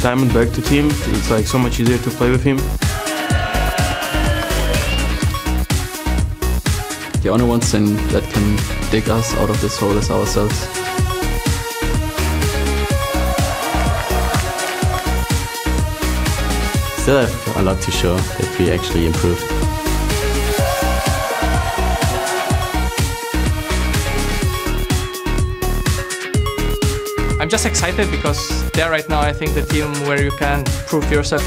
Diamond back to team. It's like so much easier to play with him. The only one thing that can dig us out of this hole is ourselves. Still have a lot to show that we actually improved. I'm just excited because they're right now, I think, the team where you can prove yourself.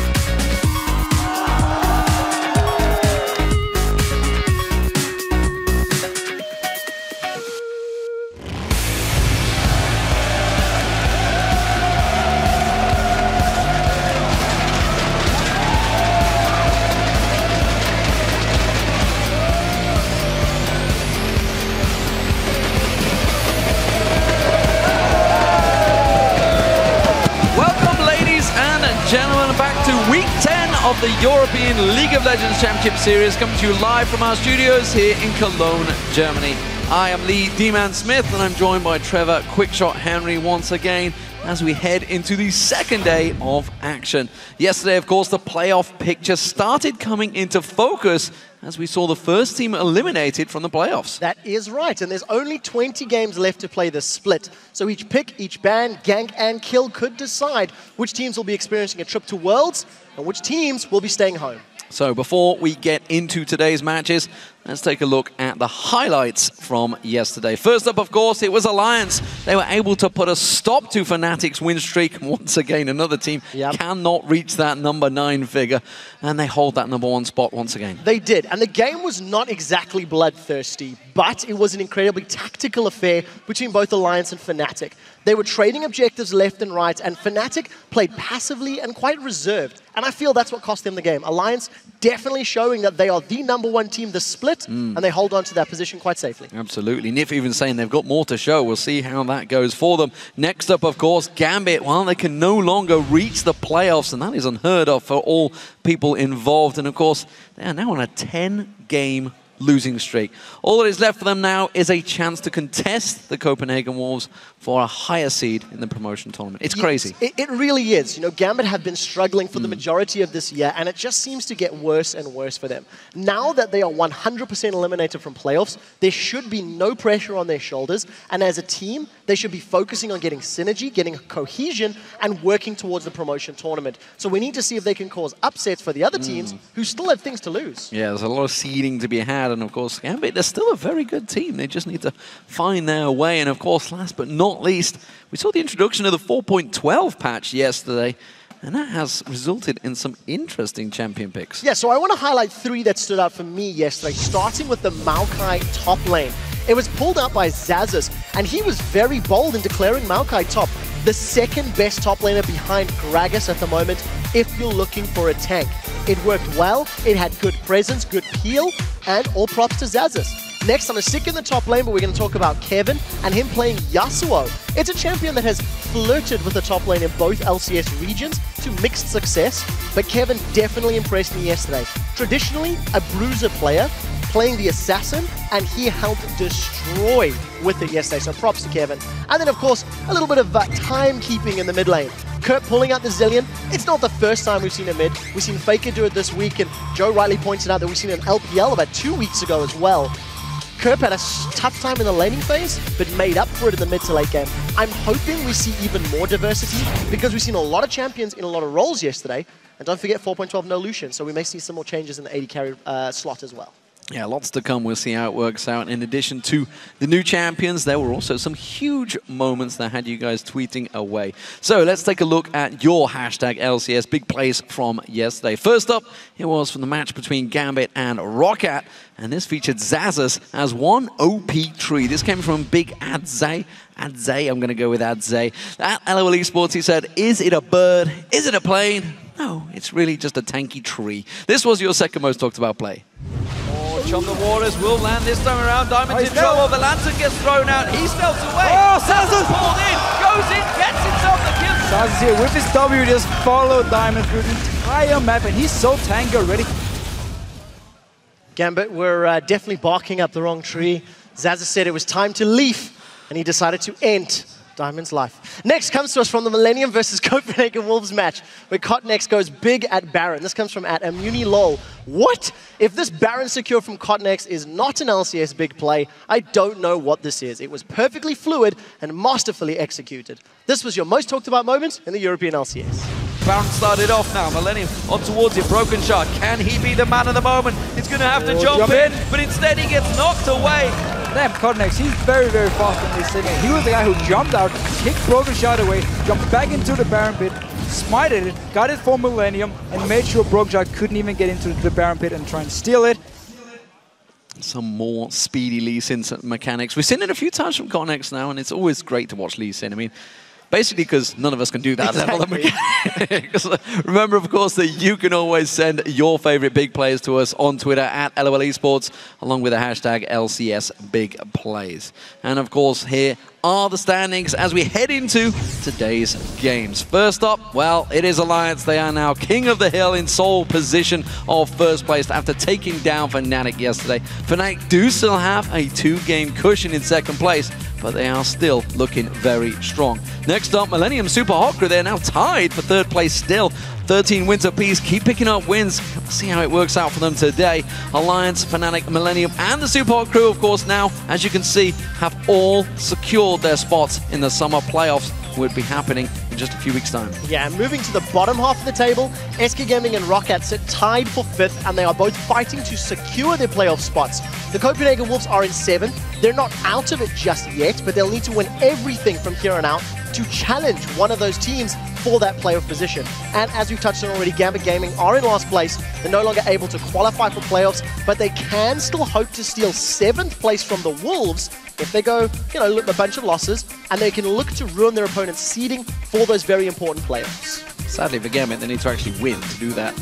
Of the European League of Legends Championship Series, coming to you live from our studios here in Cologne, Germany. I am Lee D-Man Smith and I'm joined by Trevor Quickshot Henry once again as we head into the second day of action. Yesterday, of course, the playoff picture started coming into focus as we saw the first team eliminated from the playoffs. That is right, and there's only 20 games left to play this split. So each pick, each ban, gank, and kill could decide which teams will be experiencing a trip to Worlds and which teams will be staying home. So before we get into today's matches, let's take a look at the highlights from yesterday. First up, of course, it was Alliance. They were able to put a stop to Fnatic's win streak. Once again, another team cannot reach that number 9 figure, and they hold that number 1 spot once again. They did, and the game was not exactly bloodthirsty, but it was an incredibly tactical affair between both Alliance and Fnatic. They were trading objectives left and right, and Fnatic played passively and quite reserved. And I feel that's what cost them the game. Alliance definitely showing that they are the number 1 team this split, and they hold on to that position quite safely. Absolutely. Nif even saying they've got more to show. We'll see how that goes for them. Next up, of course, Gambit. Well, they can no longer reach the playoffs, and that is unheard of for all people involved. And of course, they are now on a 10-game losing streak. All that is left for them now is a chance to contest the Copenhagen Wolves for a higher seed in the promotion tournament. It's crazy. It really is. You know, Gambit have been struggling for the majority of this year, and it just seems to get worse and worse for them. Now that they are 100% eliminated from playoffs, there should be no pressure on their shoulders, and as a team, they should be focusing on getting synergy, getting cohesion, and working towards the promotion tournament. So we need to see if they can cause upsets for the other teams who still have things to lose. Yeah, there's a lot of seeding to be had, and of course, Gambit, they're still a very good team. They just need to find their way, and of course, last but not least, we saw the introduction of the 4.12 patch yesterday, and that has resulted in some interesting champion picks. Yeah, so I want to highlight 3 that stood out for me yesterday, starting with the Maokai top lane. It was pulled out by Xaxis, and he was very bold in declaring Maokai top, the second best top laner behind Gragas at the moment, if you're looking for a tank. It worked well, it had good presence, good peel, and all props to Xaxis. Next, I'm going to stick in the top lane, but we're going to talk about Kevin and him playing Yasuo. It's a champion that has flirted with the top lane in both LCS regions to mixed success, but Kevin definitely impressed me yesterday. Traditionally, a bruiser player, playing the assassin, and he helped destroy with it yesterday, so props to Kevin. And then, of course, a little bit of timekeeping in the mid lane. Kurt pulling out the Zillion. It's not the first time we've seen a mid. We've seen FLICKR do it this week, and Joe rightly pointed out that we've seen an LPL about 2 weeks ago as well. Kurt had a tough time in the laning phase, but made up for it in the mid to late game. I'm hoping we see even more diversity, because we've seen a lot of champions in a lot of roles yesterday. And don't forget 4.12 no Lucian, so we may see some more changes in the AD carry slot as well. Yeah, lots to come. We'll see how it works out. In addition to the new champions, there were also some huge moments that had you guys tweeting away. So let's take a look at your hashtag LCS big plays from yesterday. First up, it was from the match between Gambit and Roccat, and this featured Xaxis as one OP tree. This came from Big Adzay. Adzay, I'm going to go with Adzay. At LOL Esports, he said, "Is it a bird? Is it a plane? No, it's really just a tanky tree." This was your second most talked about play. On the waters will land this time around. Diamond's in trouble. The lantern gets thrown out. He stealths away. Oh, Xaxis pulled in, goes in, gets himself the kill. Xaxis here with his W just followed Diamond through the entire map, and he's so tanky already. Gambit were definitely barking up the wrong tree. Xaxis said it was time to leave, and he decided to end Diamond's life. Next comes to us from the Millennium versus Copenhagen Wolves match, where Cotnex goes big at Baron. This comes from @AmuniLol. What? If this Baron secure from Cotnex is not an LCS big play, I don't know what this is. It was perfectly fluid and masterfully executed. This was your most talked about moment in the European LCS. Baron started off now. Millennium on towards it. Broken shot. Can he be the man of the moment? He's going to have to jump in, but instead he gets knocked away. Damn, Cotnex, he's very, very fast in this segment. He was the guy who jumped out, kicked Broken Shot away, jumped back into the Baron pit, smited it, got it for Millennium, and made sure Broken Shot couldn't even get into the Baron pit and try and steal it. Some more speedy Lee Sin mechanics. We've seen it a few times from Cotnex now, and it's always great to watch Lee Sin. I mean, basically because none of us can do that level of mechanics. Remember, of course, that you can always send your favorite big plays to us on Twitter @LOL Esports, along with the hashtag LCS Big Plays. And of course, here are the standings as we head into today's games. First up, well, it is Alliance. They are now king of the hill in sole position of first place after taking down Fnatic yesterday. Fnatic do still have a 2-game cushion in second place, but they are still looking very strong. Next up, Millennium Super Hot Crew. They're now tied for third place still. 13 wins apiece, keep picking up wins. See how it works out for them today. Alliance, Fnatic, Millennium, and the Super Hot Crew, of course, now, as you can see, have all secured their spots in the summer playoffs, would be happening in just a few weeks' time. Yeah, moving to the bottom half of the table, SK Gaming and Roccat sit tied for 5th, and they are both fighting to secure their playoff spots. The Copenhagen Wolves are in 7th. They're not out of it just yet, but they'll need to win everything from here on out to challenge one of those teams for that playoff position. And as we've touched on already, Gambit Gaming are in last place. They're no longer able to qualify for playoffs, but they can still hope to steal 7th place from the Wolves if they go, you know, a bunch of losses, and they can look to ruin their opponent's seeding for those very important playoffs. Sadly for Gambit, they need to actually win to do that.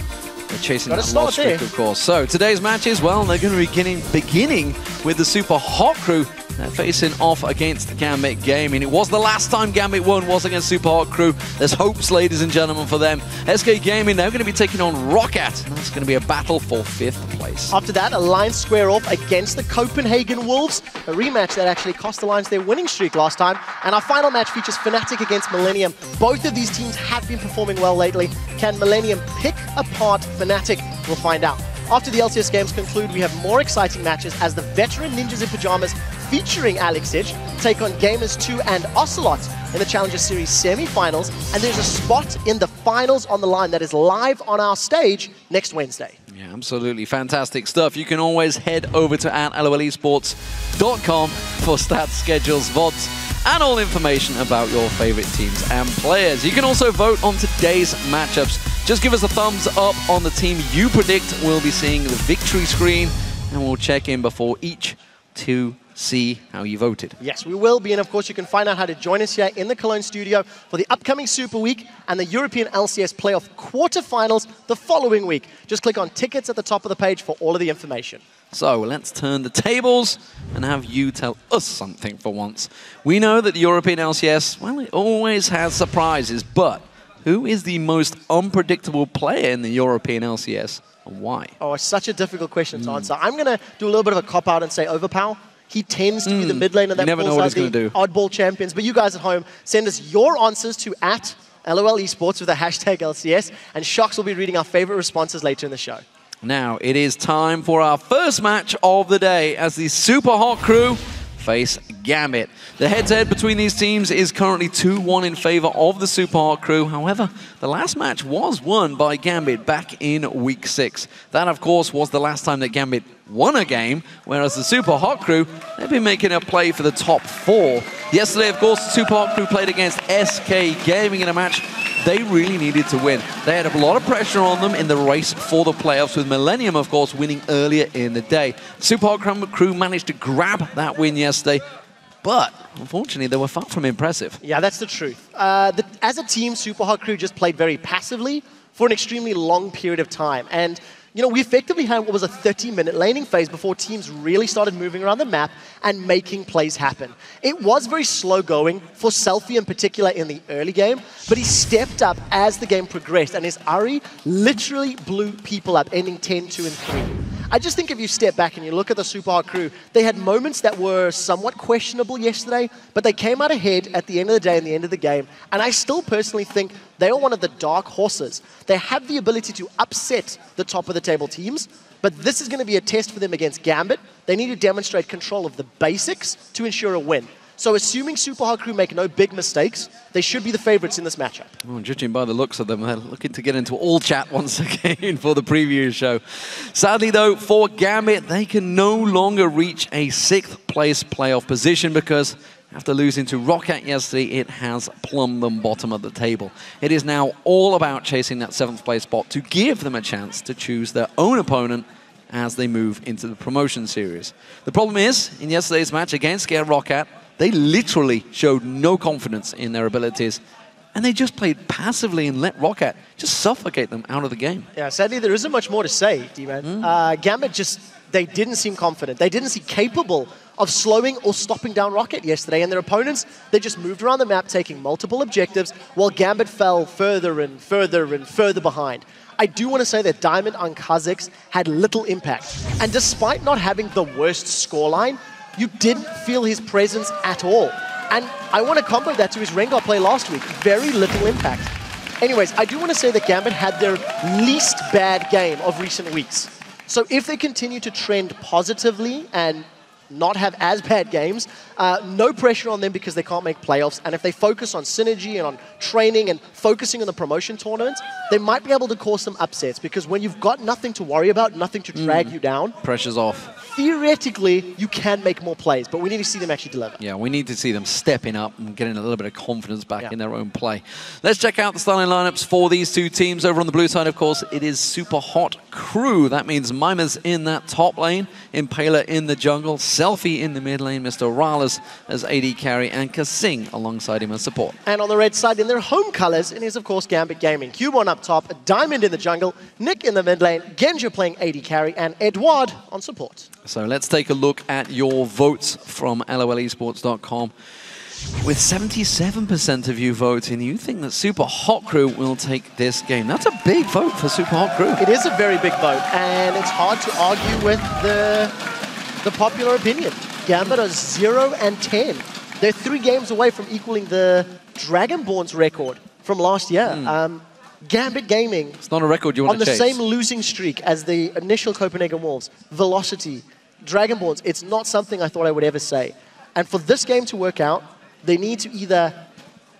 They're chasing that loss streak, of course. So today's matches, well, they're going to be beginning with the Super Hot Crew. They're facing off against Gambit Gaming. It was the last time Gambit won was against Super Hot Crew. There's hopes, ladies and gentlemen, for them. SK Gaming, they're going to be taking on Roccat. And that's going to be a battle for 5th place. After that, Alliance square off against the Copenhagen Wolves. A rematch that actually cost Alliance their winning streak last time. And our final match features Fnatic against Millennium. Both of these teams have been performing well lately. Can Millennium pick apart Fnatic? We'll find out. After the LCS games conclude, we have more exciting matches as the veteran Ninjas in Pajamas featuring AlexIdge take on Gamers 2 and Ocelot in the Challenger Series semi-finals, and there's a spot in the finals on the line that is live on our stage next Wednesday. Yeah, absolutely fantastic stuff. You can always head over to @lolesports.com for stats, schedules, VODs, and all information about your favorite teams and players. You can also vote on today's matchups. Just give us a thumbs up on the team you predict. We'll be seeing the victory screen, and we'll check in before each to see how you voted. Yes, we will be, and of course you can find out how to join us here in the Cologne studio for the upcoming Super Week and the European LCS Playoff quarterfinals the following week. Just click on tickets at the top of the page for all of the information. So let's turn the tables and have you tell us something for once. We know that the European LCS, well, it always has surprises, but who is the most unpredictable player in the European LCS and why? Oh, it's such a difficult question to answer. I'm going to do a little bit of a cop-out and say Overpower. He tends to be the mid laner that pulls out the oddball champions. But you guys at home, send us your answers to @LOL Esports with the hashtag LCS, and Shocks will be reading our favorite responses later in the show. Now, it is time for our first match of the day as the Super Hot Crew face Gambit. The head-to-head between these teams is currently 2-1 in favor of the Super Hot Crew. However, the last match was won by Gambit back in Week 6. That, of course, was the last time that Gambit won a game, whereas the Super Hot Crew, they've been making a play for the top 4. Yesterday, of course, the Super Hot Crew played against SK Gaming in a match they really needed to win. They had a lot of pressure on them in the race for the playoffs, with Millennium, of course, winning earlier in the day. Super Hot Crew managed to grab that win yesterday, but unfortunately, they were far from impressive. Yeah, that's the truth. As a team, Super Hot Crew just played very passively for an extremely long period of time. And you know, we effectively had what was a 30-minute laning phase before teams really started moving around the map and making plays happen. It was very slow going for SELFIE in particular in the early game, but he stepped up as the game progressed, and his Ahri literally blew people up, ending 10-2 and 3. I just think if you step back and you look at the Super Hot crew, they had moments that were somewhat questionable yesterday, but they came out ahead at the end of the day and the end of the game. And I still personally think they are one of the dark horses. They have the ability to upset the top of the table teams, but this is going to be a test for them against Gambit. They need to demonstrate control of the basics to ensure a win. So assuming Super Hot crew make no big mistakes, they should be the favorites in this matchup. Well, judging by the looks of them, they're looking to get into all chat once again for the preview show. Sadly, though, for Gambit, they can no longer reach a 6th place playoff position because after losing to Rocket yesterday, it has plumbed them bottom of the table. It is now all about chasing that 7th place spot to give them a chance to choose their own opponent as they move into the promotion series. The problem is, in yesterday's match against Rocket, they literally showed no confidence in their abilities, and they just played passively and let Rocket just suffocate them out of the game. Yeah, sadly, there isn't much more to say, D-Man. Gambit just, they didn't seem confident. They didn't seem capable of slowing or stopping down Rocket yesterday, and their opponents, they just moved around the map taking multiple objectives, while Gambit fell further and further and further behind. I do want to say that Diamond on kaSing had little impact, and despite not having the worst scoreline, you didn't feel his presence at all. And I want to compare that to his Rengar play last week. Very little impact. Anyways, I do want to say that Gambit had their least bad game of recent weeks. So if they continue to trend positively and not have as bad games, no pressure on them because they can't make playoffs. And if they focus on synergy and on training and focusing on the promotion tournaments, they might be able to cause some upsets because when you've got nothing to worry about, nothing to drag you down, pressure's off. Theoretically, you can make more plays, but we need to see them actually deliver. Yeah, we need to see them stepping up and getting a little bit of confidence back in their own play. Let's check out the starting lineups for these two teams. Over on the blue side, of course, it is Super Hot crew. That means Mimer's in that top lane, Impaler in the jungle, SELFIE in the mid lane, MrRalleZ as AD carry, and kaSing alongside him as support. And on the red side, in their home colors, it is, of course, Gambit Gaming. Kubon up top, Diamond in the jungle, Nick in the mid lane, Genja playing AD carry, and Eduard on support. So let's take a look at your votes from lolesports.com. With 77% of you voting, you think that Super Hot crew will take this game. That's a big vote for Super Hot crew. It is a very big vote, and it's hard to argue with the popular opinion. Gambit are 0-10. They're 3 games away from equaling the Dragonborn's record from last year. Gambit Gaming, it's not a record you want to chase. On the same losing streak as the initial Copenhagen Wolves, Velocity, Dragonborns, it's not something I thought I would ever say. And for this game to work out, they need to either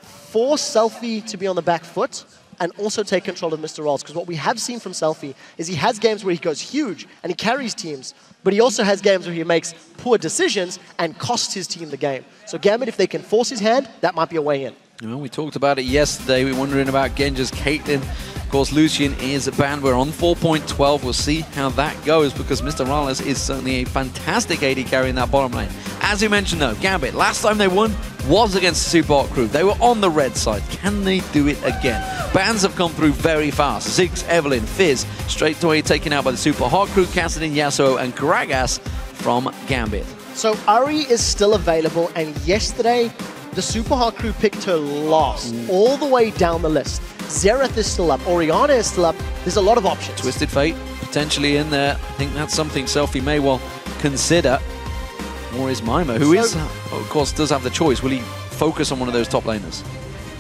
force SELFIE to be on the back foot and also take control of MrRalleZ. Because what we have seen from SELFIE is he has games where he goes huge and he carries teams, but he also has games where he makes poor decisions and costs his team the game. So Gambit, if they can force his hand, that might be a way in. Well, we talked about it yesterday. We were wondering about Genja's Caitlyn. Of course, Lucian is banned. We're on 4.12. We'll see how that goes because MrRalleZ is certainly a fantastic AD carry in that bottom lane. As you mentioned, though, Gambit, last time they won was against the Super Hot crew. They were on the red side. Can they do it again? Bans have come through very fast. Ziggs, Evelyn, Fizz, straight away taken out by the Super Hot crew. Kassadin, Yasuo, and Gragas from Gambit. So Ari is still available, and yesterday, the Super Hot crew picked her last, all the way down the list. Xerath is still up, Orianna is still up. There's a lot of options. Twisted Fate potentially in there. I think that's something SELFIE may well consider. Or is Mimer, who is, of course, does have the choice. Will he focus on one of those top laners?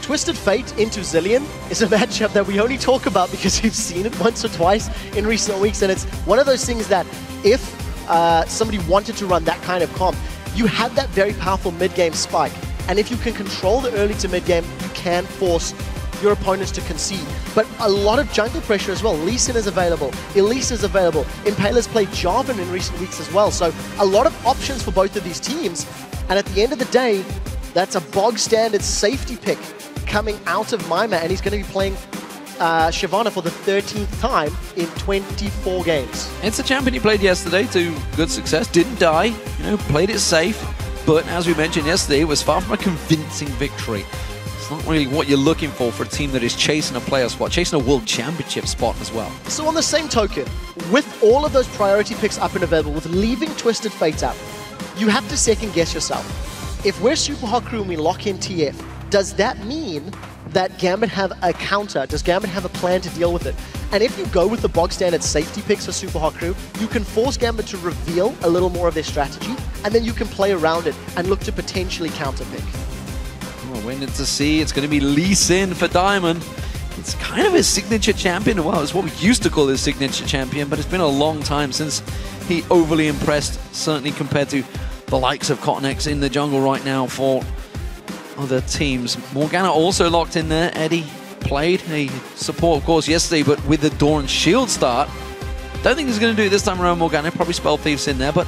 Twisted Fate into Zilean is a matchup that we only talk about because we've seen it once or twice in recent weeks, and it's one of those things that if somebody wanted to run that kind of comp, you have that very powerful mid-game spike. And if you can control the early to mid-game, you can force your opponents to concede. But a lot of jungle pressure as well. Lee Sin is available. Elise is available. Impaler's played Jarvan in recent weeks as well. So a lot of options for both of these teams. And at the end of the day, that's a bog-standard safety pick coming out of Mimer. And he's going to be playing Shyvana for the 13th time in 24 games. It's a champion he played yesterday to good success. Didn't die. Played it safe. But as we mentioned yesterday, it was far from a convincing victory. It's not really what you're looking for a team that is chasing a playoff spot, chasing a world championship spot as well. So on the same token, with all of those priority picks up and available, with leaving Twisted Fate out, you have to second guess yourself. If we're Super Hot crew and we lock in TF, does that mean that Gambit have a counter? Does Gambit have a plan to deal with it. And if you go with the bog standard safety picks for Super Hot Crew, you can force Gambit to reveal a little more of their strategy, and then you can play around it and look to potentially counterpick. Well, waiting to see. It's going to be Lee Sin for Diamond. It's kind of his signature champion. Well, it's what we used to call his signature champion, but it's been a long time since he overly impressed, certainly compared to the likes of Cotton-X in the jungle right now for other teams. Morgana also locked in there. Eddie played a support, of course, yesterday, but with the Dawn Shield start. Don't think he's going to do it this time around. Morgana probably Spell Thieves in there, but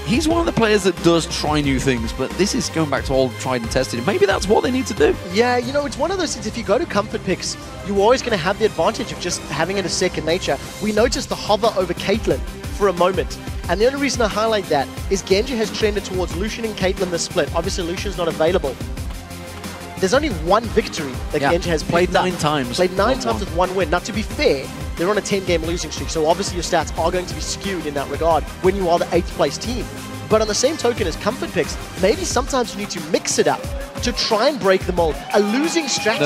he's one of the players that does try new things, but this is going back to all tried and tested. Maybe that's what they need to do. Yeah, you know, it's one of those things, if you go to comfort picks, you're always going to have the advantage of just having it as second nature. We noticed the hover over Caitlyn for a moment, and the only reason I highlight that is Genja has trended towards Lucian and Caitlyn this split. Obviously, Lucian's not available. There's only one victory that Genja has played 9 times. Played 9 times with 1 win. Now, to be fair, they're on a 10-game losing streak, so obviously your stats are going to be skewed in that regard when you are the 8th place team. But on the same token as comfort picks, maybe sometimes you need to mix it up to try and break the mold. A losing strategy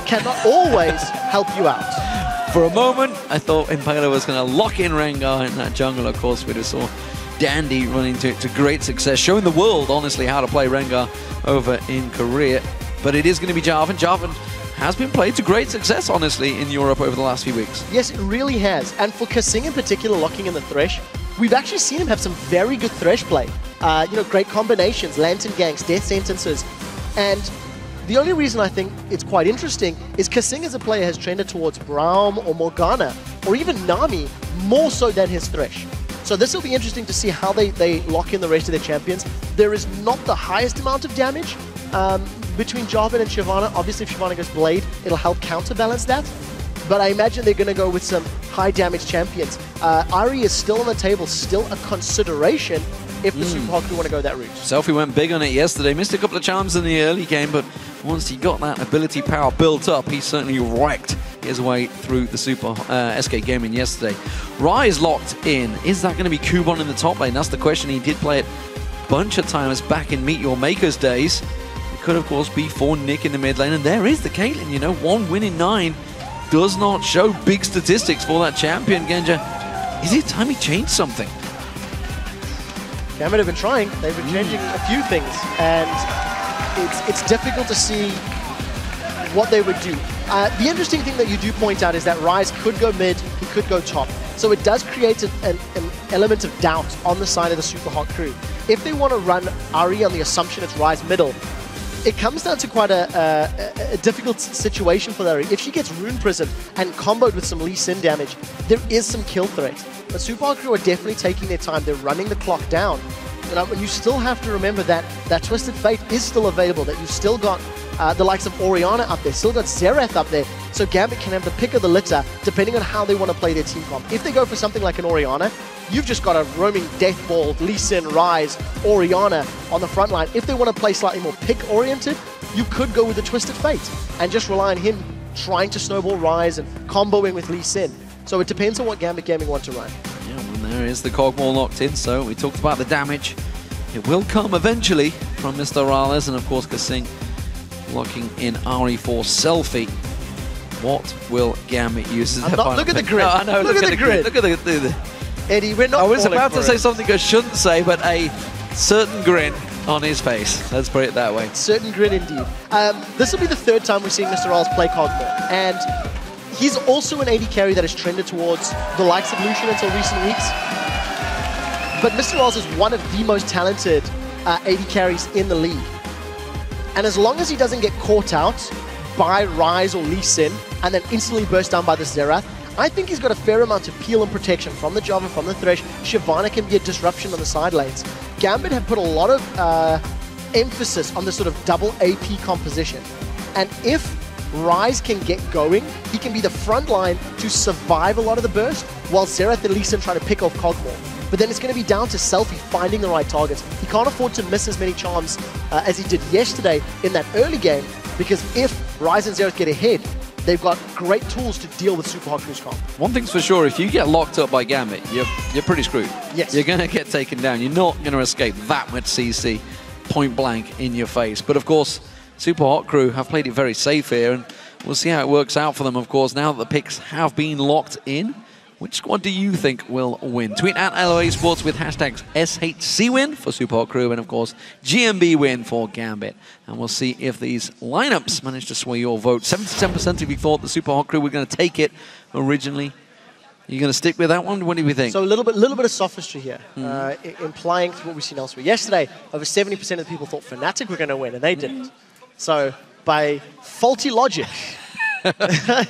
cannot always help you out. For a moment, I thought Impaler was going to lock in Rengar in that jungle. Of course, we just saw Dandy running to great success, showing the world, honestly, how to play Rengar over in Korea. But it is going to be Jarvan. Jarvan has been played to great success, honestly, in Europe over the last few weeks. Yes, it really has. And for kaSing in particular, locking in the Thresh, we've actually seen him have some very good Thresh play. You know, great combinations, Lantern Ganks, Death Sentences. And the only reason I think it's quite interesting is kaSing as a player has trended towards Braum or Morgana, or even Nami, more so than his Thresh. So this will be interesting to see how they lock in the rest of their champions. There is not the highest amount of damage between Jarvan and Shyvana. Obviously, if Shyvana goes Blade, it'll help counterbalance that. But I imagine they're going to go with some high damage champions. Ahri is still on the table, still a consideration if the Super Hot Crew want to go that route. Selfie went big on it yesterday, missed a couple of charms in the early game, but once he got that ability power built up, he certainly wrecked his way through the Super SK Gaming yesterday. Rise locked in. Is that going to be Kubon in the top lane? That's the question. He did play it a bunch of times back in Meet Your Makers days. It could, of course, be for Nick in the mid lane, and there is the Caitlyn, you know, 1 win in 9. Does not show big statistics for that champion, Genja. Is it time he changed something? Gambit have been trying. They've been changing a few things, and it's difficult to see what they would do. The interesting thing that you do point out is that Rise could go mid, he could go top. So it does create an element of doubt on the side of the Super Hot Crew. If they want to run Ahri on the assumption it's Rise middle, it comes down to quite a difficult situation for Ahri. If she gets Rune Prison and comboed with some Lee Sin damage, there is some kill threat. But Super Hot Crew are definitely taking their time. They're running the clock down. And you still have to remember that Twisted Fate is still available, that you've still got the likes of Orianna up there, still got Xerath up there, so Gambit can have the pick of the litter depending on how they want to play their team comp. If they go for something like an Orianna, you've just got a roaming Death Ball, Lee Sin, Rise, Orianna on the front line. If they want to play slightly more pick-oriented, you could go with the Twisted Fate and just rely on him trying to snowball Rise and comboing with Lee Sin. So it depends on what Gambit Gaming want to run. Yeah, well, there is the Cogmore locked in, so we talked about the damage. It will come eventually from MrRalleZ, and of course kaSing locking in Ahri for Selfie. What will Gambit use? Look at the grid. No, I know, look at the grid. Look at the Eddie, we're not. I was about to say something I shouldn't say, but a certain grin on his face. Let's put it that way. Certain grin indeed. This will be the 3rd time we've seen MrRalleZ play Cogmore, and he's also an AD carry that has trended towards the likes of Lucian until recent weeks. But MrRalleZ is one of the most talented AD carries in the league. And as long as he doesn't get caught out by Rise or Lee Sin and then instantly burst down by the Xerath, I think he's got a fair amount of peel and protection from the Jarvan, from the Thresh. Shyvana can be a disruption on the side lanes. Gambit have put a lot of emphasis on this sort of double AP composition. And if Rise can get going, he can be the front line to survive a lot of the burst, while Xerath and Lee Sin try to pick off Cogmore. But then it's going to be down to Selfie finding the right targets. He can't afford to miss as many charms as he did yesterday in that early game, because if Rise and Xerath get ahead, they've got great tools to deal with Super Hot Crew's comp. One thing's for sure, if you get locked up by Gambit, you're pretty screwed. Yes. You're going to get taken down. You're not going to escape that much CC point blank in your face. But of course, Super Hot Crew have played it very safe here, and We'll see how it works out for them, of course, now that the picks have been locked in. Which squad do you think will win? Tweet at LOA Sports with hashtags SHC win for Super Hot Crew and, of course, GMB win for Gambit. And we'll see if these lineups manage to sway your vote. 77% of you thought the Super Hot Crew were going to take it originally. Are you going to stick with that one? What do we think? So a little bit of sophistry here, implying what we've seen elsewhere. Yesterday, over 70% of the people thought Fnatic were going to win, and they didn't. So by faulty logic...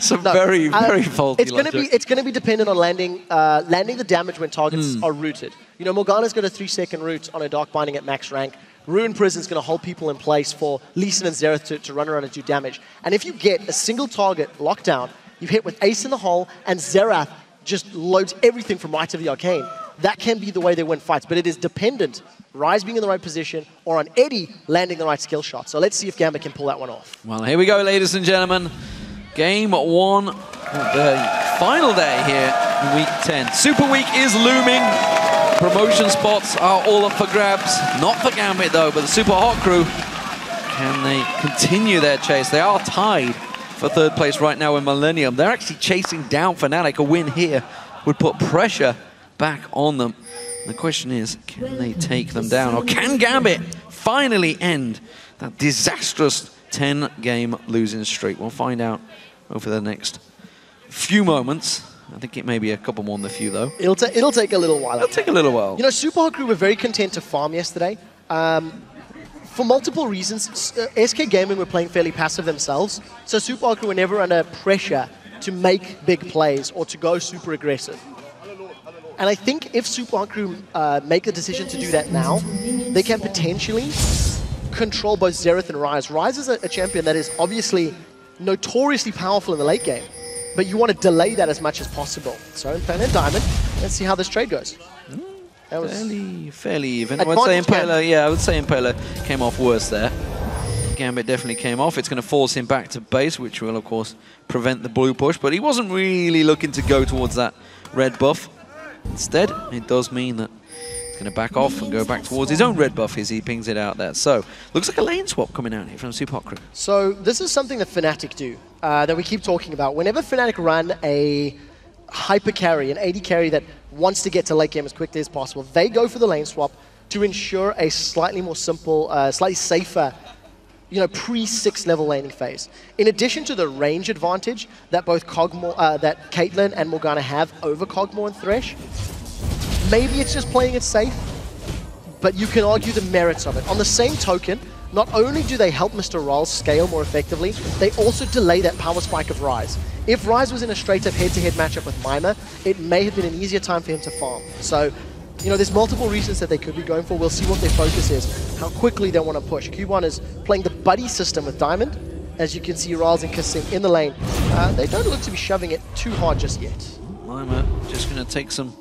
Some very faulty logic. It's going to be dependent on landing the damage when targets are rooted. You know, Morgana's got a 3-second root on a Dark Binding at max rank. Ruin Prison's going to hold people in place for Lee Sin and Xerath to run around and do damage. And if you get a single target locked down, you hit with Ace in the hole, and Xerath just loads everything from right to the Arcane. That can be the way they win fights, but it is dependent, Ryze being in the right position, or on Eddie landing the right skill shot. So let's see if Gambit can pull that one off. Well, here we go, ladies and gentlemen. Game 1, the final day here in Week 10. Super Week is looming. Promotion spots are all up for grabs. Not for Gambit, though, but the Super Hot Crew, can they continue their chase? They are tied for 3rd place right now in Millennium. They're actually chasing down Fnatic. A win here would put pressure back on them. The question is, can they take them down? Or can Gambit finally end that disastrous 10-game losing streak? We'll find out over the next few moments. I think it may be a couple more than a few, though. It'll take a little while. It'll take a little while. You know, Super Hot Crew were very content to farm yesterday. For multiple reasons, SK Gaming were playing fairly passive themselves, so Super Hot Crew were never under pressure to make big plays or to go super aggressive. And I think if Super Hot Crew make a decision to do that now, they can potentially control both Xerath and Ryze. Ryze is a champion that is obviously notoriously powerful in the late game, but you want to delay that as much as possible. So Impaler and Diamond, let's see how this trade goes. That was fairly even. I would say Impaler came off worse there. Gambit definitely came off. It's going to force him back to base, which will, of course, prevent the blue push, but he wasn't really looking to go towards that red buff. Instead, it does mean that going to back off and go back towards his own red buff as he pings it out there. So, looks like a lane swap coming out here from Super Hot Crew. So, this is something that Fnatic do, that we keep talking about. Whenever Fnatic run a hyper carry, an AD carry that wants to get to late game as quickly as possible, they go for the lane swap to ensure a slightly more simple, slightly safer, you know, pre-6th level laning phase. In addition to the range advantage that both that Caitlyn and Morgana have over Kog'Maw and Thresh, maybe it's just playing it safe, but you can argue the merits of it. On the same token, not only do they help MrRalleZ scale more effectively, they also delay that power spike of Ryze. If Ryze was in a straight-up head-to-head matchup with Mimer, it may have been an easier time for him to farm. So, you know, there's multiple reasons that they could be going for. We'll see what their focus is, how quickly they want to push. Kubon is playing the buddy system with Diamond. As you can see, RalleZ and kaSing in the lane. They don't look to be shoving it too hard just yet. Mimer just going to take some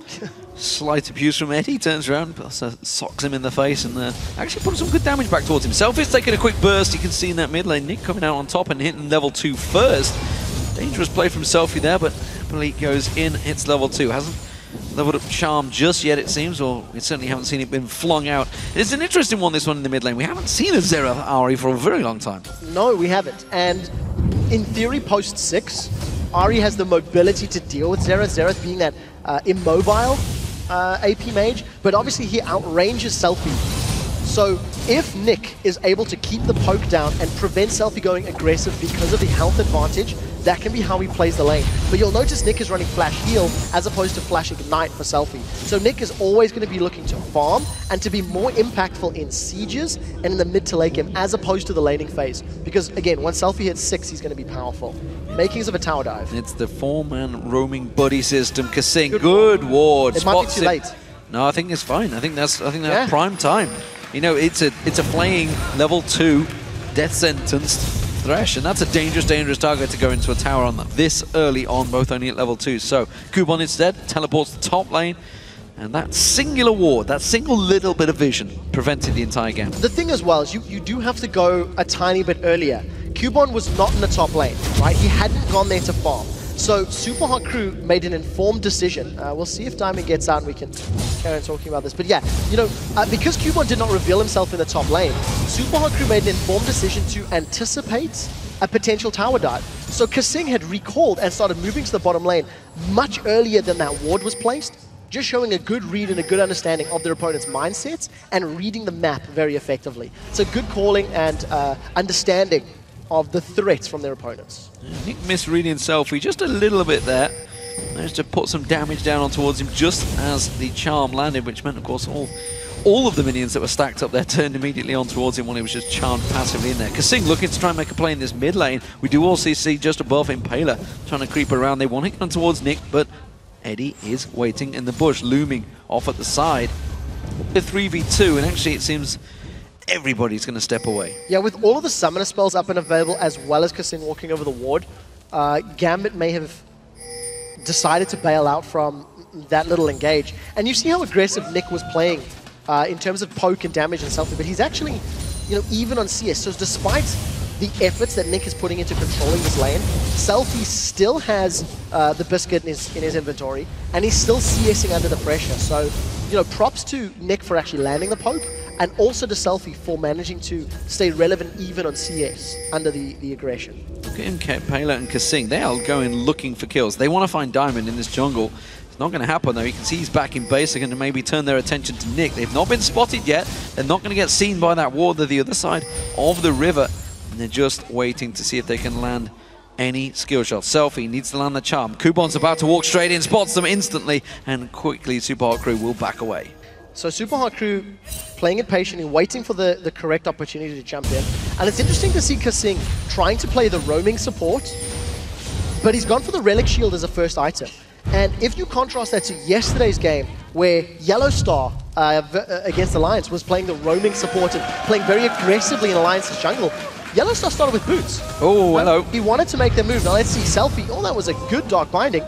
slight abuse from Eddie. Turns around, socks him in the face, and actually putting some good damage back towards him. SELFIE's taking a quick burst. You can see in that mid lane, Nick coming out on top and hitting level 2 first. Dangerous play from SELFIE there, but happily goes in. It's level 2. Hasn't leveled up Charm just yet, it seems, or we certainly haven't seen it been flung out. It's an interesting one, this one in the mid lane. We haven't seen a Xerath Ahri for a very long time. No, we haven't. And in theory, post 6, Ahri has the mobility to deal with Xerath, Xerath being that immobile AP mage, but obviously he outranges SELFIE. So if Nick is able to keep the poke down and prevent SELFIE going aggressive because of the health advantage, that can be how he plays the lane. But you'll notice Nick is running Flash Heal as opposed to Flash Ignite for SELFIE. So Nick is always going to be looking to farm and to be more impactful in sieges and in the mid to late game as opposed to the laning phase. Because again, once SELFIE hits 6, he's going to be powerful. Makings of a tower dive. It's the 4-man roaming buddy system. kaSing, good ward. It might be too late. No, I think it's fine. I think that's prime time. You know, it's a flaying level 2 death sentenced Thresh, and that's a dangerous target to go into a tower on this early on, both only at level 2. So Kubon instead teleports to top lane, and that singular ward, that single little bit of vision prevented the entire game. The thing as well is you do have to go a tiny bit earlier. Kubon was not in the top lane, right? He hadn't gone there to farm. So Super Hot Crew made an informed decision. We'll see if Diamond gets out and we can carry on talking about this. But yeah, you know, because Kubon did not reveal himself in the top lane, Super Hot Crew made an informed decision to anticipate a potential tower dive. So kaSing had recalled and started moving to the bottom lane much earlier than that ward was placed, just showing a good read and a good understanding of their opponent's mindsets and reading the map very effectively. So good calling and understanding of the threats from their opponents. Nick misreading SELFIE just a little bit there. Managed to put some damage down on towards him just as the charm landed, which meant, of course, all of the minions that were stacked up there turned immediately on towards him when he was just charmed passively in there. kaSing looking to try and make a play in this mid lane. We do also see just above Impaler trying to creep around. They want to get towards Nick, but Eddie is waiting in the bush, looming off at the side. The 3v2, and actually it seems everybody's going to step away. Yeah, with all of the summoner spells up and available, as well as kaSing walking over the ward, Gambit may have decided to bail out from that little engage. And you see how aggressive Nick was playing in terms of poke and damage and SELFIE, but he's actually, even on CS. So despite the efforts that Nick is putting into controlling this lane, SELFIE still has the biscuit in his inventory, and he's still CSing under the pressure. So, props to Nick for actually landing the poke, and also to SELFIE for managing to stay relevant even on CS under the aggression. Look at Impaler and kaSing. They are going looking for kills. They want to find Diamond in this jungle. It's not going to happen though. You can see he's back in base. They're going to maybe turn their attention to Nick. They've not been spotted yet. They're not going to get seen by that ward. They're the other side of the river. And they're just waiting to see if they can land any skill shot. SELFIE needs to land the charm. Kubon's about to walk straight in, spots them instantly, and quickly Super Hot Crew will back away. So Super Hot Crew playing it patiently, waiting for the correct opportunity to jump in. And it's interesting to see kaSing trying to play the roaming support, but he's gone for the Relic Shield as a first item. And if you contrast that to yesterday's game, where Yellow Star against Alliance was playing the roaming support and playing very aggressively in Alliance's jungle, Yellow Star started with boots. Oh, hello. He wanted to make their move. Now let's see SELFIE. Oh, that was a good Dark Binding.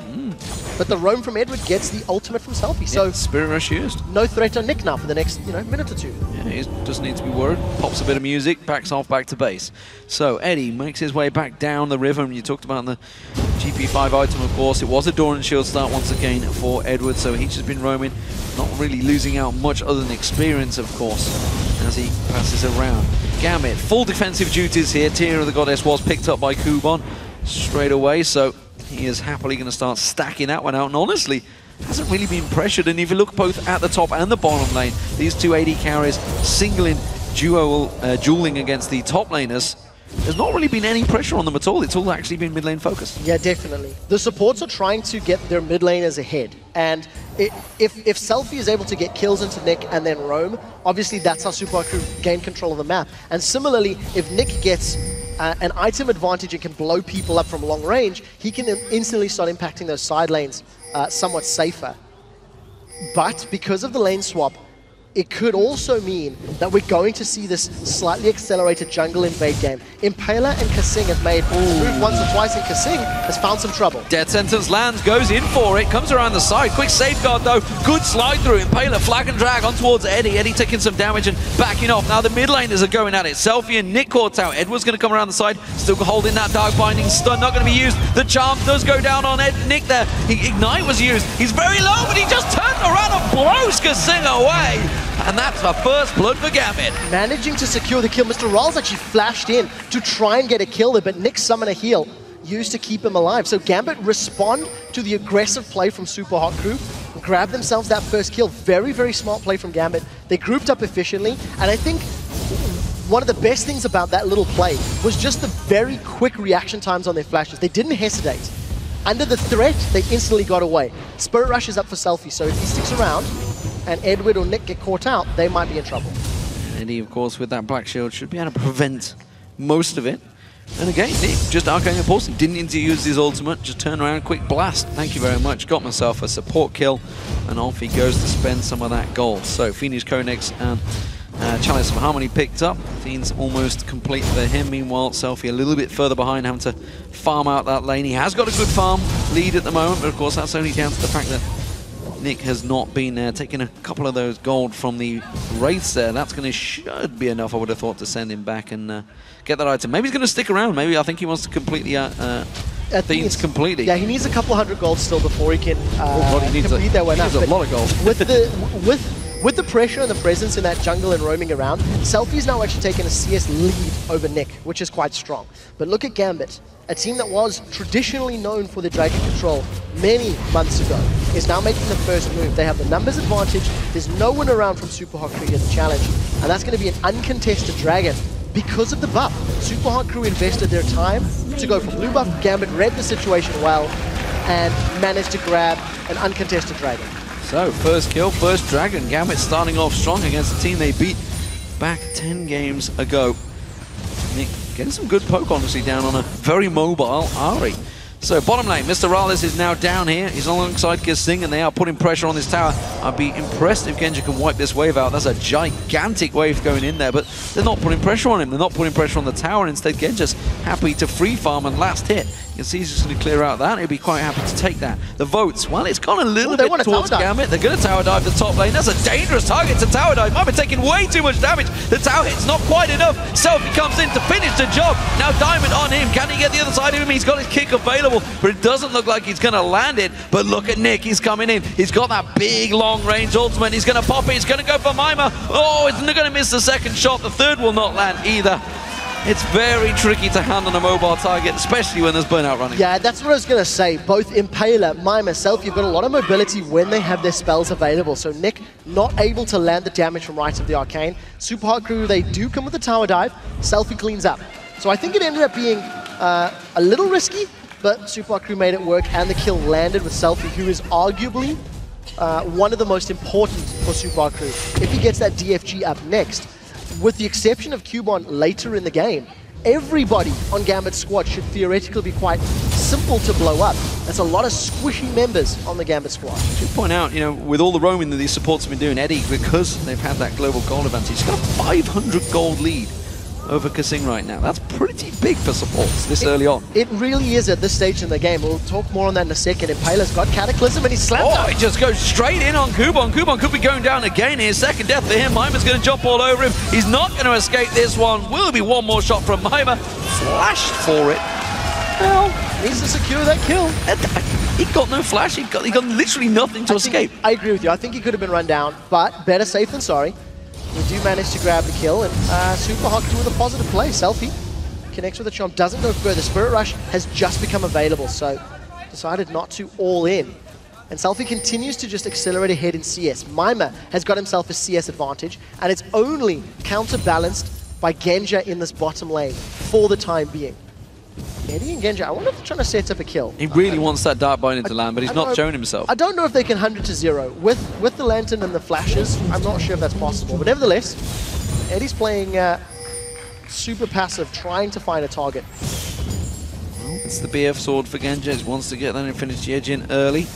But the roam from Eduard gets the ultimate from SELFIE. So yeah, Spirit Rush used. No threat on Nick now for the next minute or two. Yeah, he doesn't need to be worried. Pops a bit of music, backs off back to base. So Eddie makes his way back down the river, and you talked about the GP5 item, of course. It was a Door and Shield start once again for Eduard, so he's just been roaming, not really losing out much other than experience, of course, as he passes around. Gambit, full defensive duties here. Tear of the Goddess was picked up by Kubon straight away, so he is happily going to start stacking that one out, and honestly, hasn't really been pressured. And if you look both at the top and the bottom lane, these two AD carries singling, dueling against the top laners, there's not really been any pressure on them at all. It's all actually been mid lane focused. Yeah, definitely. The supports are trying to get their mid laners ahead, and if SELFIE is able to get kills into Nick and then roam, obviously that's how Super Hot Crew gain control of the map. And similarly, if Nick gets an item advantage and can blow people up from long range, he can instantly start impacting those side lanes somewhat safer. But because of the lane swap, it could also mean that we're going to see this slightly accelerated jungle invade game. Impaler and kaSing have made move once or twice, and kaSing has found some trouble. Death Sentence lands, goes in for it, comes around the side. Quick safeguard though, good slide through. Impaler flag and drag on towards Eddie. Eddie taking some damage and backing off. Now the mid laners are going at it. SELFIE and Nick caught out. Eduard's going to come around the side, still holding that Dark Binding stun, not going to be used. The charm does go down on Nick there. Ignite was used. He's very low, but he just turned around and blows kaSing away. And that's the first blood for Gambit. Managing to secure the kill. MrRalleZ actually flashed in to try and get a kill there, but Nick's summoner heal used to keep him alive. So Gambit respond to the aggressive play from Super Hot Crew, grab themselves that first kill. Very, very smart play from Gambit. They grouped up efficiently, and I think one of the best things about that little play was just the very quick reaction times on their flashes. They didn't hesitate. Under the threat, they instantly got away. Spirit Rush is up for SELFIE, so if he sticks around and Eduard or Nick get caught out, they might be in trouble. Eddie, of course, with that Black Shield, should be able to prevent most of it. And again, Nick just Arcane Impulsing, didn't need to use his ultimate, just turn around, quick blast. Thank you very much, got myself a support kill, and off he goes to spend some of that gold. So, Phoenix Conex and Chalice of Harmony picked up. Fiend's almost complete for him. Meanwhile, SELFIE a little bit further behind, having to farm out that lane. He has got a good farm lead at the moment, but of course that's only down to the fact that Nick has not been taking a couple of those gold from the Wraiths there. That's going to should be enough, I would have thought, to send him back and get that item. Maybe he's going to stick around. Maybe I think he wants to complete the Fiends completely. Yeah, he needs a couple 100 gold still before he can he needs complete that one. He needs a lot of gold. With With the pressure and the presence in that jungle and roaming around, SELFIE's now actually taken a CS lead over Nick, which is quite strong. But look at Gambit, a team that was traditionally known for their Dragon control many months ago, is now making the first move. They have the numbers advantage, there's no one around from Super Hot Crew here to challenge, and that's going to be an uncontested Dragon because of the buff. Super Hot Crew invested their time to go for blue buff. Gambit read the situation well and managed to grab an uncontested Dragon. So, first kill, first Dragon. Gambit starting off strong against a team they beat back 10 games ago. Nick getting some good poke, honestly, down on a very mobile Ari. So, bottom lane, MrRalleZ is now down here. He's alongside kaSing, and they are putting pressure on this tower. I'd be impressed if Genja can wipe this wave out. That's a gigantic wave going in there, but they're not putting pressure on him. They're not putting pressure on the tower. Instead, Genja's happy to free farm and last hit. You can see he's just going to clear out that. He'll be quite happy to take that. The votes, well, it's gone a little bit towards Gambit. They're going to tower dive the top lane. That's a dangerous target to tower dive. Might be taking way too much damage. The tower hit's not quite enough. SELFIE comes in to finish the job. Now Diamond on him. Can he get the other side of him? He's got his kick available, but it doesn't look like he's going to land it. But look at Nick. He's coming in. He's got that big long-range ultimate. He's going to pop it. He's going to go for Mimer. Oh, he's going to miss the second shot. The third will not land either. It's very tricky to hand on a mobile target, especially when there's burnout running. Yeah, that's what I was going to say. Both Impaler, Mimer, SELFIE have got a lot of mobility when they have their spells available. So Nick not able to land the damage from Rites of the Arcane. Super Hot Crew, they do come with the tower dive. SELFIE cleans up. So I think it ended up being a little risky, but Super Hot Crew made it work, and the kill landed with SELFIE, who is arguably one of the most important for Super Hot Crew. If he gets that DFG up next, with the exception of Kubon later in the game, everybody on Gambit's squad should theoretically be quite simple to blow up. There's a lot of squishy members on the Gambit squad. To point out, you know, with all the roaming that these supports have been doing, Eddie, because they've had that global gold advantage, he's got a 500 gold lead over kaSing right now. That's pretty big for supports this early on. It really is at this stage in the game. We'll talk more on that in a second. Impaler's got Cataclysm and he's slapped out. He just goes straight in on Kubon. Kubon could be going down again here. Second death for him. Mimer's going to jump all over him. He's not going to escape this one. Will there be one more shot from Mimer? Flashed for it. Well, needs to secure that kill. He got no flash. He got literally nothing to escape. I agree with you. I think he could have been run down, but better safe than sorry. We do manage to grab the kill, and Super Hot Crew with a positive play. SELFIE connects with the chomp, doesn't go further. Spirit Rush has just become available, so decided not to all in. And SELFIE continues to just accelerate ahead in CS. Mimer has got himself a CS advantage, and it's only counterbalanced by Genja in this bottom lane for the time being. Eddie and Genja, I wonder if they're trying to set up a kill. He really wants that Dark Binding to land, but he's not shown himself. I don't know if they can 100 to 0. With the Lantern and the flashes, I'm not sure if that's possible. But nevertheless, Eddie's playing super passive, trying to find a target. Well, it's the BF sword for Genja. He wants to get that Infinity Edge in early.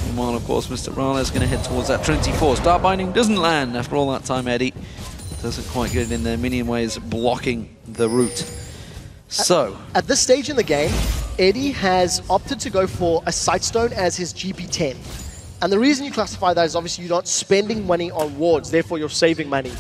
Meanwhile, of course, MrRalleZ is going to head towards that Trinity Force. Dark Binding doesn't land after all that time, Eddie. Doesn't quite get it in there. Minion Waves blocking the route. So, at this stage in the game, Eddie has opted to go for a Sightstone as his GP10. And the reason you classify that is obviously you're not spending money on wards, therefore you're saving money.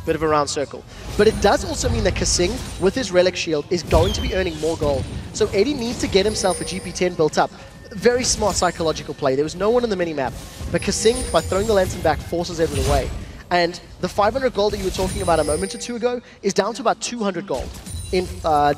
Bit of a round circle. But it does also mean that kaSing, with his Relic Shield, is going to be earning more gold. So Eddie needs to get himself a GP10 built up. Very smart psychological play. There was no one on the minimap. But kaSing, by throwing the Lantern back, forces everyone away. And the 500 gold that you were talking about a moment or two ago is down to about 200 gold. In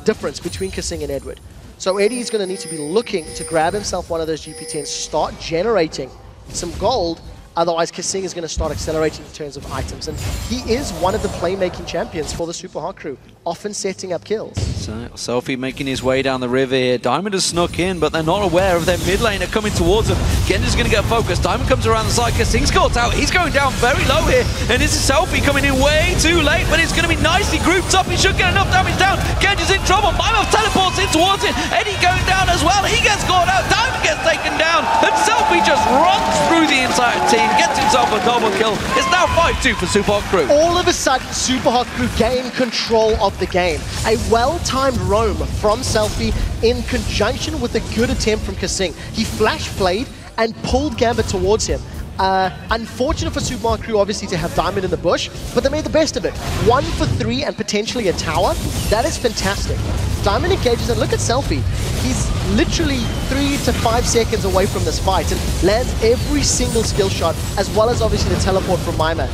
difference between kaSing and Eduard. So Eddie is going to need to be looking to grab himself one of those GP10s, start generating some gold, otherwise kaSing is going to start accelerating in terms of items. And he is one of the playmaking champions for the Super Hot Crew, often setting up kills. So, SELFIE making his way down the river here. Diamond has snuck in, but they're not aware of their mid laner coming towards them. Genja's going to get focused. Diamond comes around the side. kaSing's caught out. He's going down very low here. And this is SELFIE coming in way too late, but it's going to be nicely grouped up. He should get enough damage down. Genja's in trouble. Mimer teleports in towards it. Eddie going down as well. He gets caught out. Diamond gets taken down. And SELFIE just runs through the entire team. Gets himself a double kill. It's now 5-2 for Super Hot Crew. All of a sudden, Super Hot Crew gain control of the game. A well-timed roam from SELFIE in conjunction with a good attempt from kaSing. He flash played and pulled Gambit towards him. Unfortunate for Super Hot Crew, obviously, to have Diamond in the bush, but they made the best of it. 1 for 3 and potentially a tower. That is fantastic. Diamond engages, and look at SELFIE. He's literally 3 to 5 seconds away from this fight and lands every single skill shot, as well as obviously the teleport from Mimer.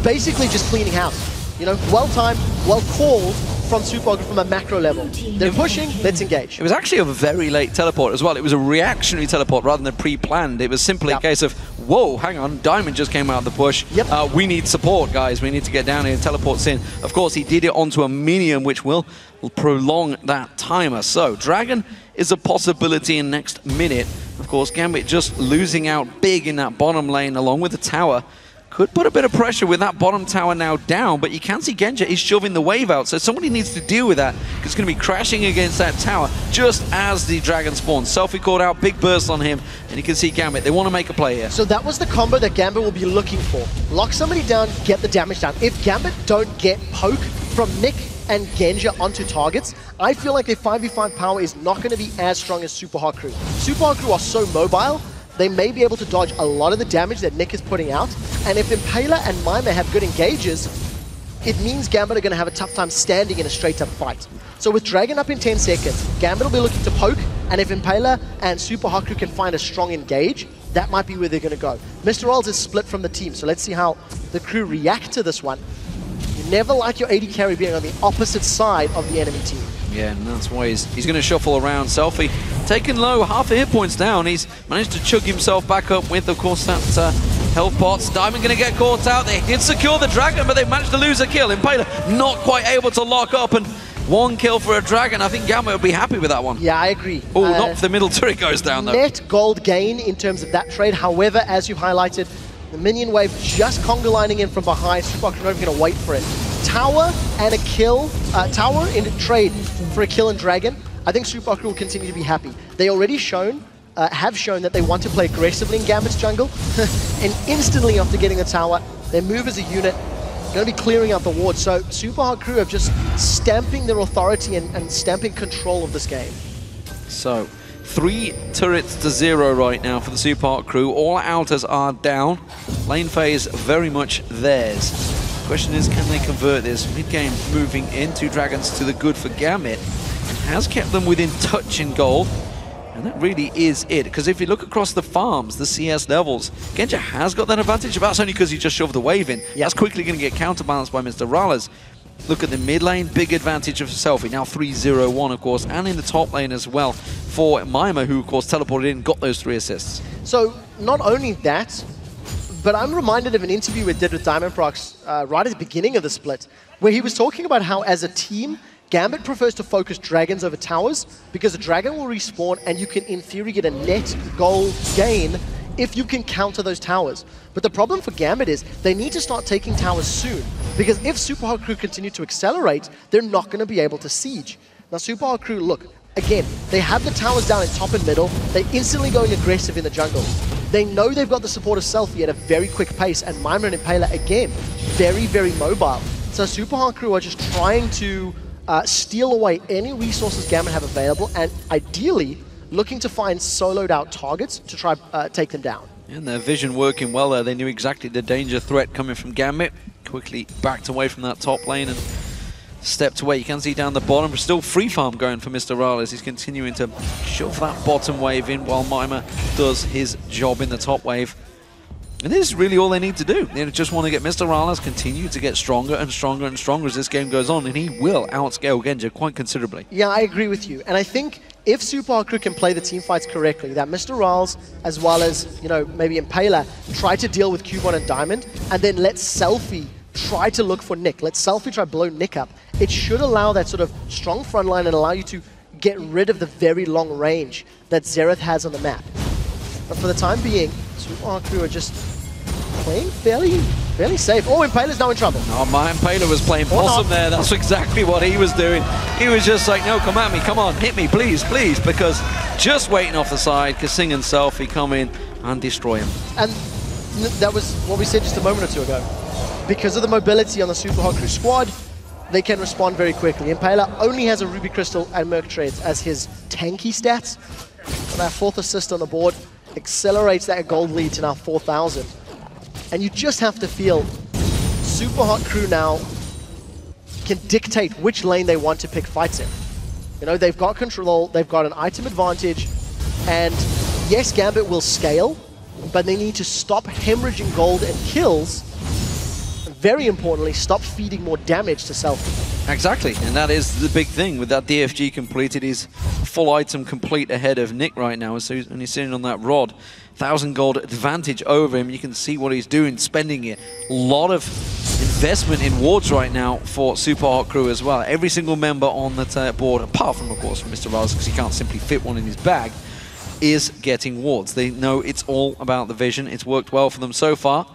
Basically just cleaning house. You know, well-timed, well-called from Super from a macro level. They're pushing, let's engage. It was actually a very late teleport as well. It was a reactionary teleport rather than pre-planned. It was simply a case of, whoa, hang on, Diamond just came out of the push. We need support, guys. We need to get down here. Teleports in. Of course, he did it onto a minion, which will prolong that timer. So, Dragon is a possibility in next minute. Of course, Gambit just losing out big in that bottom lane along with the tower. Could put a bit of pressure with that bottom tower now down, but you can see Genja is shoving the wave out, so somebody needs to deal with that. It's going to be crashing against that tower just as the Dragon spawns. SELFIE called out, big burst on him, and you can see Gambit. They want to make a play here. So that was the combo that Gambit will be looking for. Lock somebody down, get the damage down. If Gambit don't get poke from Nick and Genja onto targets, I feel like their 5v5 power is not going to be as strong as Super Hard Crew. Super Hard Crew are so mobile, they may be able to dodge a lot of the damage that Nick is putting out. And if Impaler and Mimer have good engages, it means Gambit are going to have a tough time standing in a straight-up fight. So with Dragon up in 10 seconds, Gambit will be looking to poke, and if Impaler and Super Hard Crew can find a strong engage, that might be where they're going to go. MrRalleZ is split from the team, so let's see how the crew react to this one. You never like your AD carry being on the opposite side of the enemy team. Yeah, and that's why he's going to shuffle around. SELFIE taken low, half a hit points down. He's managed to chug himself back up with, of course, that health pots. Diamond going to get caught out. They did secure the Dragon, but they managed to lose a kill. Impaler not quite able to lock up, and one kill for a Dragon. I think Gambit would be happy with that one. Yeah, I agree. Oh, not if the middle turret goes down, though. Net gold gain in terms of that trade. However, as you highlighted, the minion wave just conga lining in from behind. Super Hard Crew not even going to wait for it. Tower and a kill, tower in trade for a kill and Dragon. I think Super Crew will continue to be happy. They already have shown that they want to play aggressively in Gambit's jungle, and instantly after getting the tower, they move as a unit, going to be clearing out the ward. So Super Hard Crew are just stamping their authority and stamping control of this game. So 3 turrets to 0 right now for the Super Hard Crew. All outers are down. Lane phase very much theirs. Question is, can they convert this? Mid-game moving in, 2 dragons to the good for Gambit. Has kept them within touch in gold. And that really is it. Because if you look across the farms, the CS levels, Genja has got that advantage. But that's only because he just shoved the wave in. That's quickly going to get counterbalanced by MrRalleZ. Look at the mid lane, big advantage of SELFIE. Now 3-0-1, of course, and in the top lane as well for Mimer, who, of course, teleported in, got those 3 assists. So not only that, but I'm reminded of an interview we did with Diamondprox right at the beginning of the split, where he was talking about how, as a team, Gambit prefers to focus dragons over towers because a dragon will respawn and you can, in theory, get a net gold gain if you can counter those towers. But the problem for Gambit is they need to start taking towers soon, because if Super Hard Crew continue to accelerate, they're not going to be able to siege. Now, Super Hard Crew, look, again, they have the towers down in top and middle. They're instantly going aggressive in the jungle. They know they've got the support of SELFIE at a very quick pace, and Mimer and Impaler, again, very, very mobile. So Super Hard Crew are just trying to steal away any resources Gambit have available, and ideally looking to find soloed out targets to try take them down. And their vision working well there. They knew exactly the danger threat coming from Gambit. Quickly backed away from that top lane and stepped away. You can see down the bottom, but still free farm going for MrRalleZ. He's continuing to shove that bottom wave in while Mimer does his job in the top wave. And this is really all they need to do. They just want to get MrRalleZ continue to get stronger and stronger and stronger as this game goes on, and he will outscale Genja quite considerably. Yeah, I agree with you. And I think if Super Hard Crew can play the team fights correctly, that MrRalleZ, as well as, you know, maybe Impaler, try to deal with Kubon and Diamond, and then let SELFIE try to look for Nick. Let SELFIE try to blow Nick up. It should allow that sort of strong front line and allow you to get rid of the very long range that Xerath has on the map. But for the time being, Super Hard Crew are just playing fairly safe. Oh, Impaler's now in trouble. Oh, my Impaler was playing possum there. That's exactly what he was doing. He was just like, no, come at me, come on, hit me, please, please, because just waiting off the side, kaSing and SELFIE come in and destroy him. And that was what we said just a moment or two ago. Because of the mobility on the Super Hard Crew squad, they can respond very quickly. Impaler only has a Ruby Crystal and Merc Treads as his tanky stats. And that 4th assist on the board accelerates that gold lead to now 4,000. And you just have to feel Super Hard Crew now can dictate which lane they want to pick fights in. You know, they've got control, they've got an item advantage, and yes, Gambit will scale, but they need to stop hemorrhaging gold and kills. And very importantly, stop feeding more damage to SELFIE. Exactly, and that is the big thing. With that DFG completed, he's full item complete ahead of Nick right now, so he's only sitting on that rod. 1,000 gold advantage over him. You can see what he's doing, spending a lot of investment in wards right now for Super Hot Crew as well. Every single member on the board, apart from, of course, from MrRalleZ, because he can't simply fit one in his bag, is getting wards. They know it's all about the vision. It's worked well for them so far.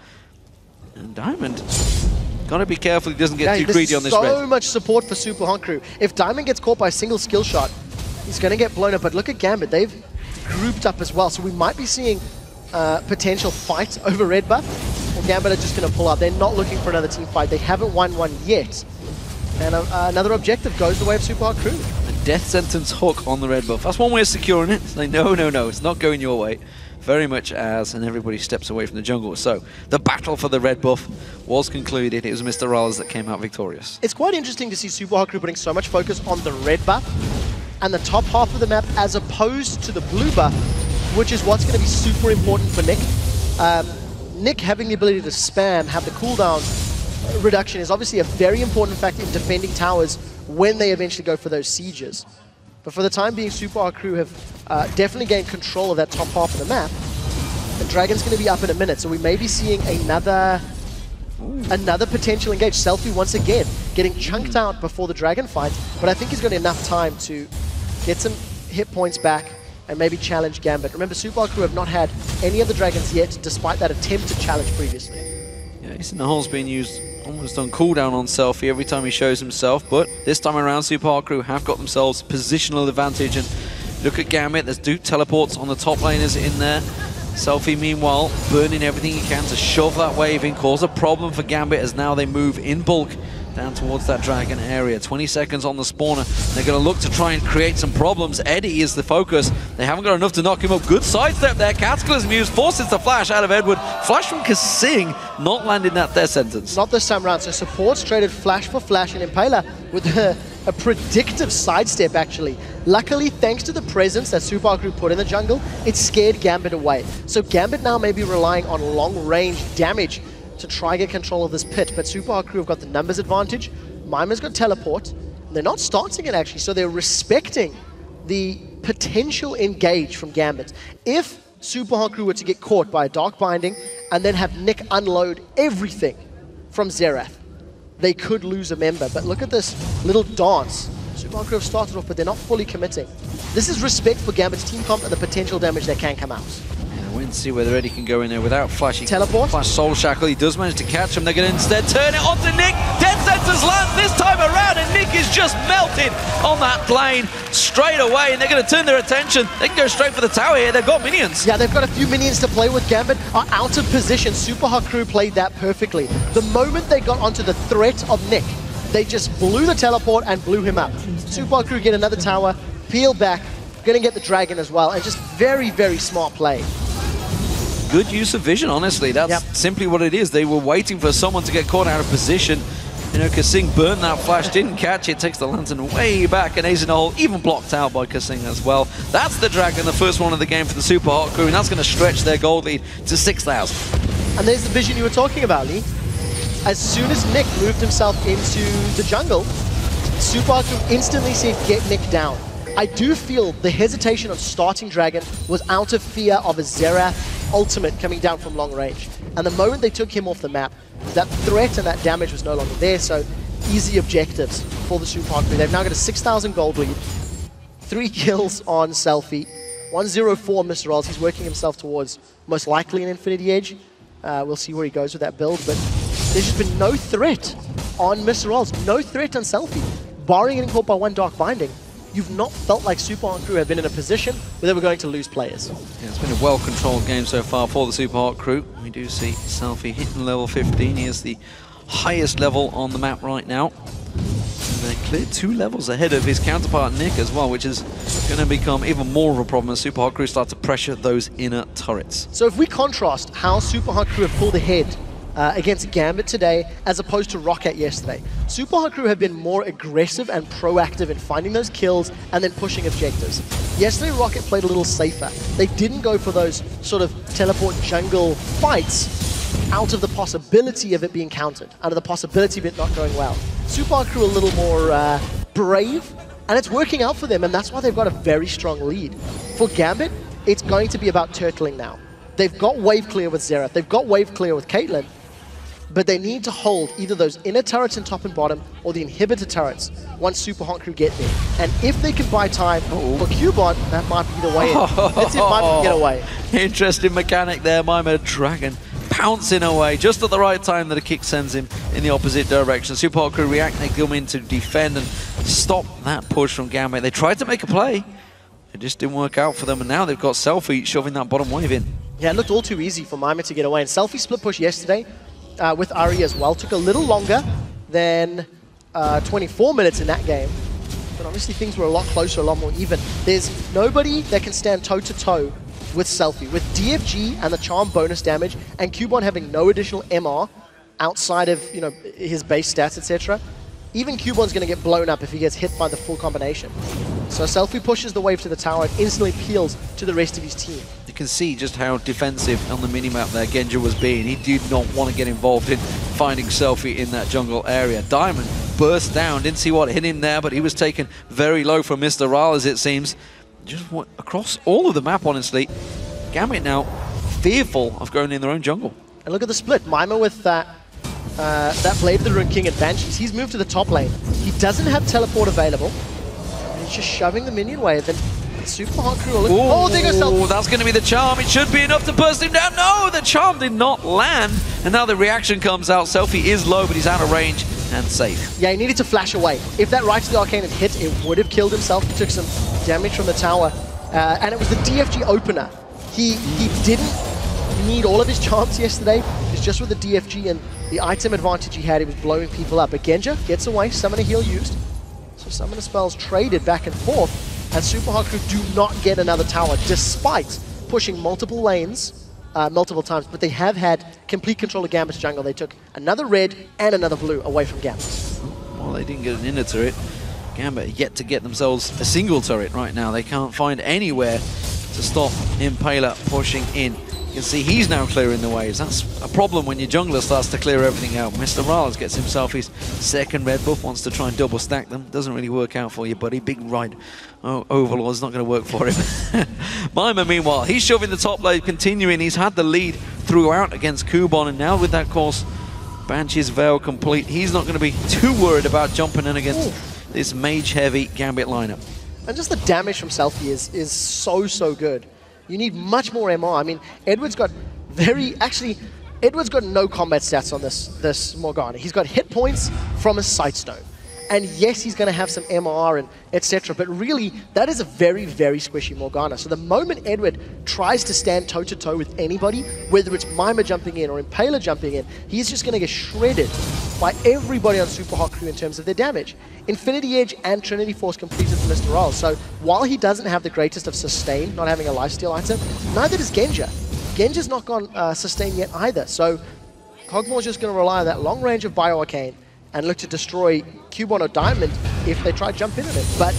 And Diamond, gotta be careful he doesn't get too greedy on this red. So much support for Super Hot Crew. If Diamond gets caught by a single skill shot, he's gonna get blown up. But look at Gambit, they've grouped up as well. So we might be seeing potential fight over red buff. Or Gambit are just gonna pull out. They're not looking for another team fight. They haven't won one yet. And another objective goes the way of Super Hot Crew. A death sentence hook on the red buff. That's one way of securing it. It's like, no, no, no, it's not going your way. Very much as, and everybody steps away from the jungle. So the battle for the red buff was concluded. It was MrRalleZ that came out victorious. It's quite interesting to see Super Hot Crew putting so much focus on the red buff and the top half of the map as opposed to the blue buff, which is what's going to be super important for Nick. Nick having the ability to spam, have the cooldown reduction is obviously a very important factor in defending towers when they eventually go for those sieges. But for the time being, Super Hot Crew have definitely gained control of that top half of the map. The Dragon's going to be up in a minute, so we may be seeing another potential engage. SELFIE once again getting chunked out before the Dragon fight, but I think he's got enough time to get some hit points back and maybe challenge Gambit. Remember, Super Hot Crew have not had any of the Dragons yet, despite that attempted challenge previously. Yeah, Skinneholm's being used almost on cooldown on SELFIE every time he shows himself, but this time around Super Hot Crew have got themselves positional advantage. And look at Gambit, there's Duke teleports on the top laners in there. SELFIE meanwhile burning everything he can to shove that wave in, cause a problem for Gambit as now they move in bulk down towards that Dragon area. 20 seconds on the spawner. They're going to look to try and create some problems. Eddie is the focus. They haven't got enough to knock him up. Good sidestep there. Cataclysm used, forces the flash out of Eduard. Flash from kaSing, not landing that death sentence. Not this time around. So supports traded flash for flash and Impaler with a predictive sidestep actually. Luckily, thanks to the presence that Super Hot Crew put in the jungle, it scared Gambit away. So Gambit now may be relying on long range damage to try and get control of this pit, but Super Hot Crew have got the numbers advantage. Mimer's got teleport. They're not starting it actually, so they're respecting the potential engage from Gambit. If Super Hot Crew were to get caught by a Dark Binding and then have Nick unload everything from Xerath, they could lose a member. But look at this little dance. Super Hot Crew have started off, but they're not fully committing. This is respect for Gambit's team comp and the potential damage that can come out. Wait and see whether Eddie can go in there without flashing. Teleport. Flash Soul Shackle. He does manage to catch him. They're going to instead turn it onto Nick. Death Sentence lands this time around, and Nick is just melted on that plane straight away. And they're going to turn their attention. They can go straight for the tower here. They've got minions. Yeah, they've got a few minions to play with. Gambit are out of position. Super Hot Crew played that perfectly. The moment they got onto the threat of Nick, they just blew the teleport and blew him up. Super Hot Crew get another tower, peel back, going to get the Dragon as well, and just very, very smart play. Good use of vision, honestly. That's simply what it is. They were waiting for someone to get caught out of position. You know, kaSing burned that flash, didn't catch it, takes the lantern way back, and Ahlström even blocked out by kaSing as well. That's the Dragon, the first one of the game for the Super Hot Crew, and that's going to stretch their gold lead to 6,000. And there's the vision you were talking about, Lee. As soon as Nick moved himself into the jungle, Super Hot Crew instantly said, get Nick down. I do feel the hesitation on starting Dragon was out of fear of a Xerath ultimate coming down from long range. And the moment they took him off the map, that threat and that damage was no longer there, so easy objectives for the Super Hot Crew. They've now got a 6,000 gold lead, 3 kills on SELFIE, 104 MrRalleZ. He's working himself towards most likely an Infinity Edge. We'll see where he goes with that build, but there's just been no threat on MrRalleZ, no threat on SELFIE. Barring getting caught by one Dark Binding, you've not felt like Super Hot Crew have been in a position where they were going to lose players. Yeah, it's been a well-controlled game so far for the Super Hot Crew. We do see SELFIE hitting level 15. He is the highest level on the map right now. And they're cleared 2 levels ahead of his counterpart Nick as well, which is going to become even more of a problem as Super Hot Crew start to pressure those inner turrets. So if we contrast how Super Hot Crew have pulled ahead against Gambit today as opposed to Rocket yesterday. Super Hot Crew have been more aggressive and proactive in finding those kills and then pushing objectives. Yesterday, Rocket played a little safer. They didn't go for those sort of teleport jungle fights out of the possibility of it being countered, out of the possibility of it not going well. Super Hot Crew a little more brave, and it's working out for them, and that's why they've got a very strong lead. For Gambit, it's going to be about turtling now. They've got wave clear with Xerath, they've got wave clear with Caitlyn, but they need to hold either those inner turrets in top and bottom or the inhibitor turrets once Super Hot Crew get there. And if they can buy time for Kubon, that might be the way in. That's it, Mimer can get away. Interesting mechanic there, Mimer Dragon pouncing away just at the right time that a kick sends him in the opposite direction. Super Hot Crew react, they come in to defend and stop that push from Gambit. They tried to make a play, it just didn't work out for them, and now they've got SELFIE shoving that bottom wave in. Yeah, it looked all too easy for Mimer to get away, and SELFIE split push yesterday with Ari as well took a little longer than 24 minutes in that game, but obviously things were a lot closer, a lot more even. There's nobody that can stand toe-to-toe with SELFIE. With DFG and the charm bonus damage, and Kubon having no additional MR outside of his base stats, etc., even Kubon's going to get blown up if he gets hit by the full combination. So SELFIE pushes the wave to the tower and instantly peels to the rest of his team. You can see just how defensive on the minimap there Genja was being. He did not want to get involved in finding SELFIE in that jungle area. Diamond burst down, didn't see what hit him there, but he was taken very low from MrRalleZ, it seems. Just went across all of the map, honestly. Gambit now fearful of going in their own jungle. And look at the split. Mimer with that Blade of the Rune King and Banshees. He's moved to the top lane. He doesn't have teleport available. And he's just shoving the minion wave. And Super Hot Crew. Oh, there goes SELFIE. That's going to be the charm. It should be enough to burst him down. No, the charm did not land. And now the reaction comes out. SELFIE is low, but he's out of range and safe. Yeah, he needed to flash away. If that right to the arcane had hit, it would have killed himself. He took some damage from the tower. And it was the DFG opener. He didn't need all of his charms yesterday. It's just with the DFG and the item advantage he had, he was blowing people up. But Genja gets away, Summoner Heal used. So Summoner spells traded back and forth. And Super Hot Crew do not get another tower, despite pushing multiple lanes multiple times. But they have had complete control of Gambit's jungle. They took another red and another blue away from Gambit. Well, they didn't get an inner turret. Gambit yet to get themselves a single turret right now. They can't find anywhere to stop Impaler pushing in. You can see he's now clearing the waves. That's a problem when your jungler starts to clear everything out. MrRalleZ gets himself his second red buff, wants to try and double stack them. Doesn't really work out for you, buddy. Big right. Oh, Overlord's not going to work for him. Mimer, meanwhile, he's shoving the top lane, continuing. He's had the lead throughout against Kubon, and now with that course, Banshee's Veil complete, he's not going to be too worried about jumping in against this mage-heavy Gambit lineup. And just the damage from SELFIE is so good. You need much more MR. I mean, Eduard's got Eduard's got no combat stats on this Morgana. He's got hit points from a Sightstone. And yes, he's going to have some MR and etc. But really, that is a very squishy Morgana. So the moment Eduard tries to stand toe-to-toe with anybody, whether it's Mimer jumping in or Impaler jumping in, he's just going to get shredded by everybody on Super Hot Crew in terms of their damage. Infinity Edge and Trinity Force completed for MrRalleZ. So while he doesn't have the greatest of sustain, not having a lifesteal item, neither does Genja. Genja's not gone sustain yet either. So Kog'Maw's just going to rely on that long range of Bio Arcane and look to destroy Kubon or Diamond if they try to jump into it. But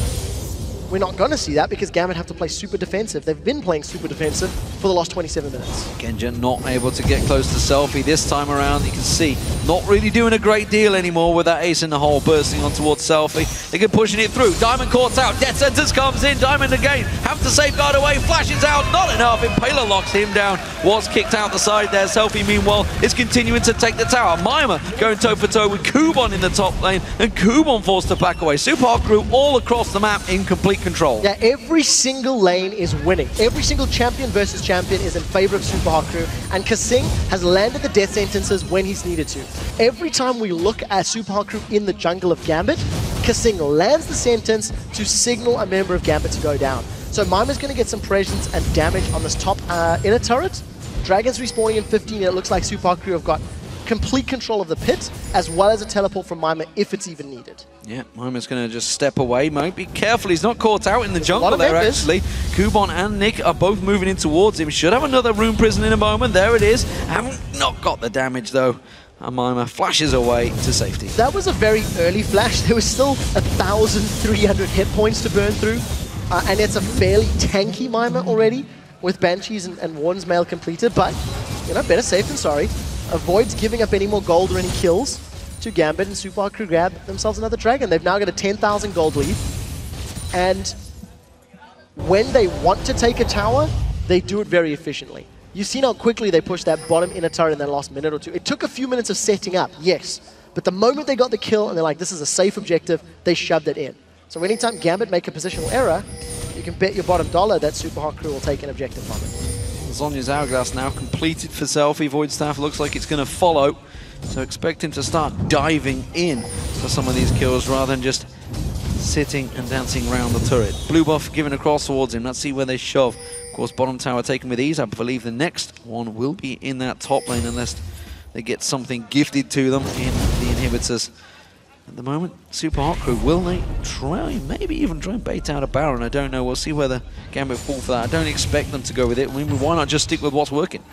we're not going to see that because Gambit have to play super defensive. They've been playing super defensive for the last 27 minutes. Genja not able to get close to SELFIE this time around. You can see not really doing a great deal anymore with that ace in the hole bursting on towards SELFIE. They get pushing it through. Diamond caught out. Death Sentence comes in. Diamond again. Have to safeguard away. Flashes out. Not enough. Impaler locks him down. Was kicked out the side there. SELFIE, meanwhile, is continuing to take the tower. Mimer going toe-for-toe with Kubon in the top lane. And Kubon forced to back away. Super Hot Crew all across the map in complete control. Yeah, every single lane is winning. Every single champion versus champion is in favor of Super Hot Crew, and kaSing has landed the death sentences when he's needed to. Every time we look at Super Hot Crew in the jungle of Gambit, kaSing lands the sentence to signal a member of Gambit to go down. So Mimer's going to get some presence and damage on this top inner turret. Dragons respawning in 15, and it looks like Super Hot Crew have got complete control of the pit, as well as a teleport from Mimer if it's even needed. Yeah, Mimer's going to just step away. Might be careful, he's not caught out in the jungle there, actually. Kubon and Nick are both moving in towards him. Should have another rune prison in a moment. There it is. Haven't not got the damage, though. And Mimer flashes away to safety. That was a very early flash. There was still 1,300 hit points to burn through. And it's a fairly tanky Mimer already, with Banshees and Warden's Mail completed. But, you know, better safe than sorry. Avoids giving up any more gold or any kills to Gambit, and Super Hot Crew grab themselves another dragon. They've now got a 10,000 gold lead. And when they want to take a tower, they do it very efficiently. You've seen how quickly they pushed that bottom inner turret in the last minute or two. It took a few minutes of setting up, yes. But the moment they got the kill and they're like, this is a safe objective, they shoved it in. So anytime Gambit make a positional error, you can bet your bottom dollar that Super Hot Crew will take an objective from it. Zonya's Hourglass now completed for SELFIE. Void Staff looks like it's going to follow. So expect him to start diving in for some of these kills rather than just sitting and dancing around the turret. Blue buff given across towards him. Let's see where they shove. Of course, bottom tower taken with ease. I believe the next one will be in that top lane unless they get something gifted to them in the inhibitors. At the moment, Super Hot Crew, will they try, maybe even try and bait out a Baron? I don't know. We'll see whether Gambit fall for that. I don't expect them to go with it. I mean, why not just stick with what's working?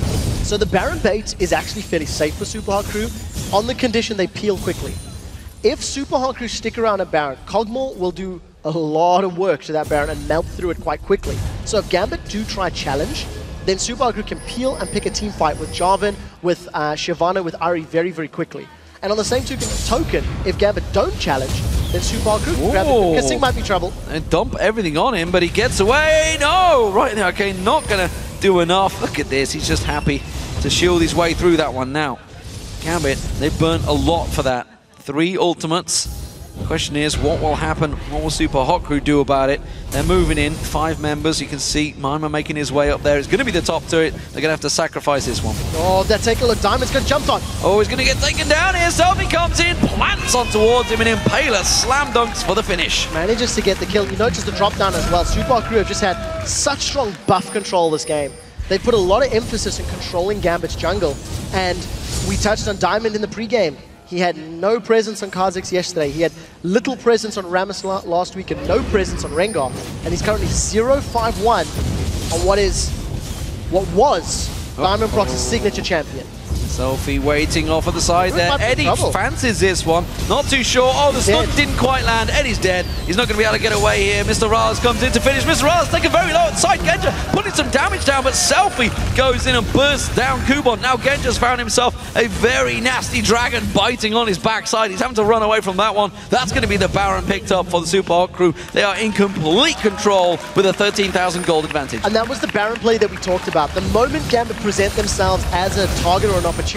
So the Baron bait is actually fairly safe for Super Hot Crew on the condition they peel quickly. If Super Hot Crew stick around at Baron, Kog'Maw will do a lot of work to that Baron and melt through it quite quickly. So if Gambit do try challenge, then Super Hot Crew can peel and pick a team fight with Jarvan, with Shyvana, with Ahri very, very quickly. And on the same token, if Gambit don't challenge, then Super Hot Crew can grab it. kaSing might be trouble. And dump everything on him, but he gets away. No! Right there, okay, not going to do enough. Look at this, he's just happy to shield his way through that one now. Gambit, they've burnt a lot for that. 3 ultimates. The question is, what will happen? What will Super Hot Crew do about it? They're moving in, 5 members. You can see Mimer making his way up there. It's going to be the top turret. They're going to have to sacrifice this one. Oh, take a look. Diamond's got jumped on. Oh, he's going to get taken down here. SELFIE comes in, plants on towards him, and Impaler slam dunks for the finish. Manages to get the kill. You notice the drop down as well. Super Hot Crew have just had such strong buff control this game. They put a lot of emphasis in controlling Gambit's jungle. And we touched on Diamond in the pregame. He had no presence on kaZing yesterday. He had little presence on Rasmus last week and no presence on Rengar. And he's currently 0-5-1 on what was Diamond Prox's signature champion. SELFIE waiting off at the side there. Eddie fancies this one. Not too sure. Oh, the stun didn't quite land. Eddie's dead. He's not going to be able to get away here. MrRalleZ comes in to finish. MrRalleZ taken very low at side. Genja putting some damage down, but SELFIE goes in and bursts down Kubon. Now Genja's found himself a very nasty dragon biting on his backside. He's having to run away from that one. That's going to be the Baron picked up for the Super Hot Crew. They are in complete control with a 13,000 gold advantage. And that was the Baron play that we talked about. The moment Gambit present themselves as a target or an opportunity,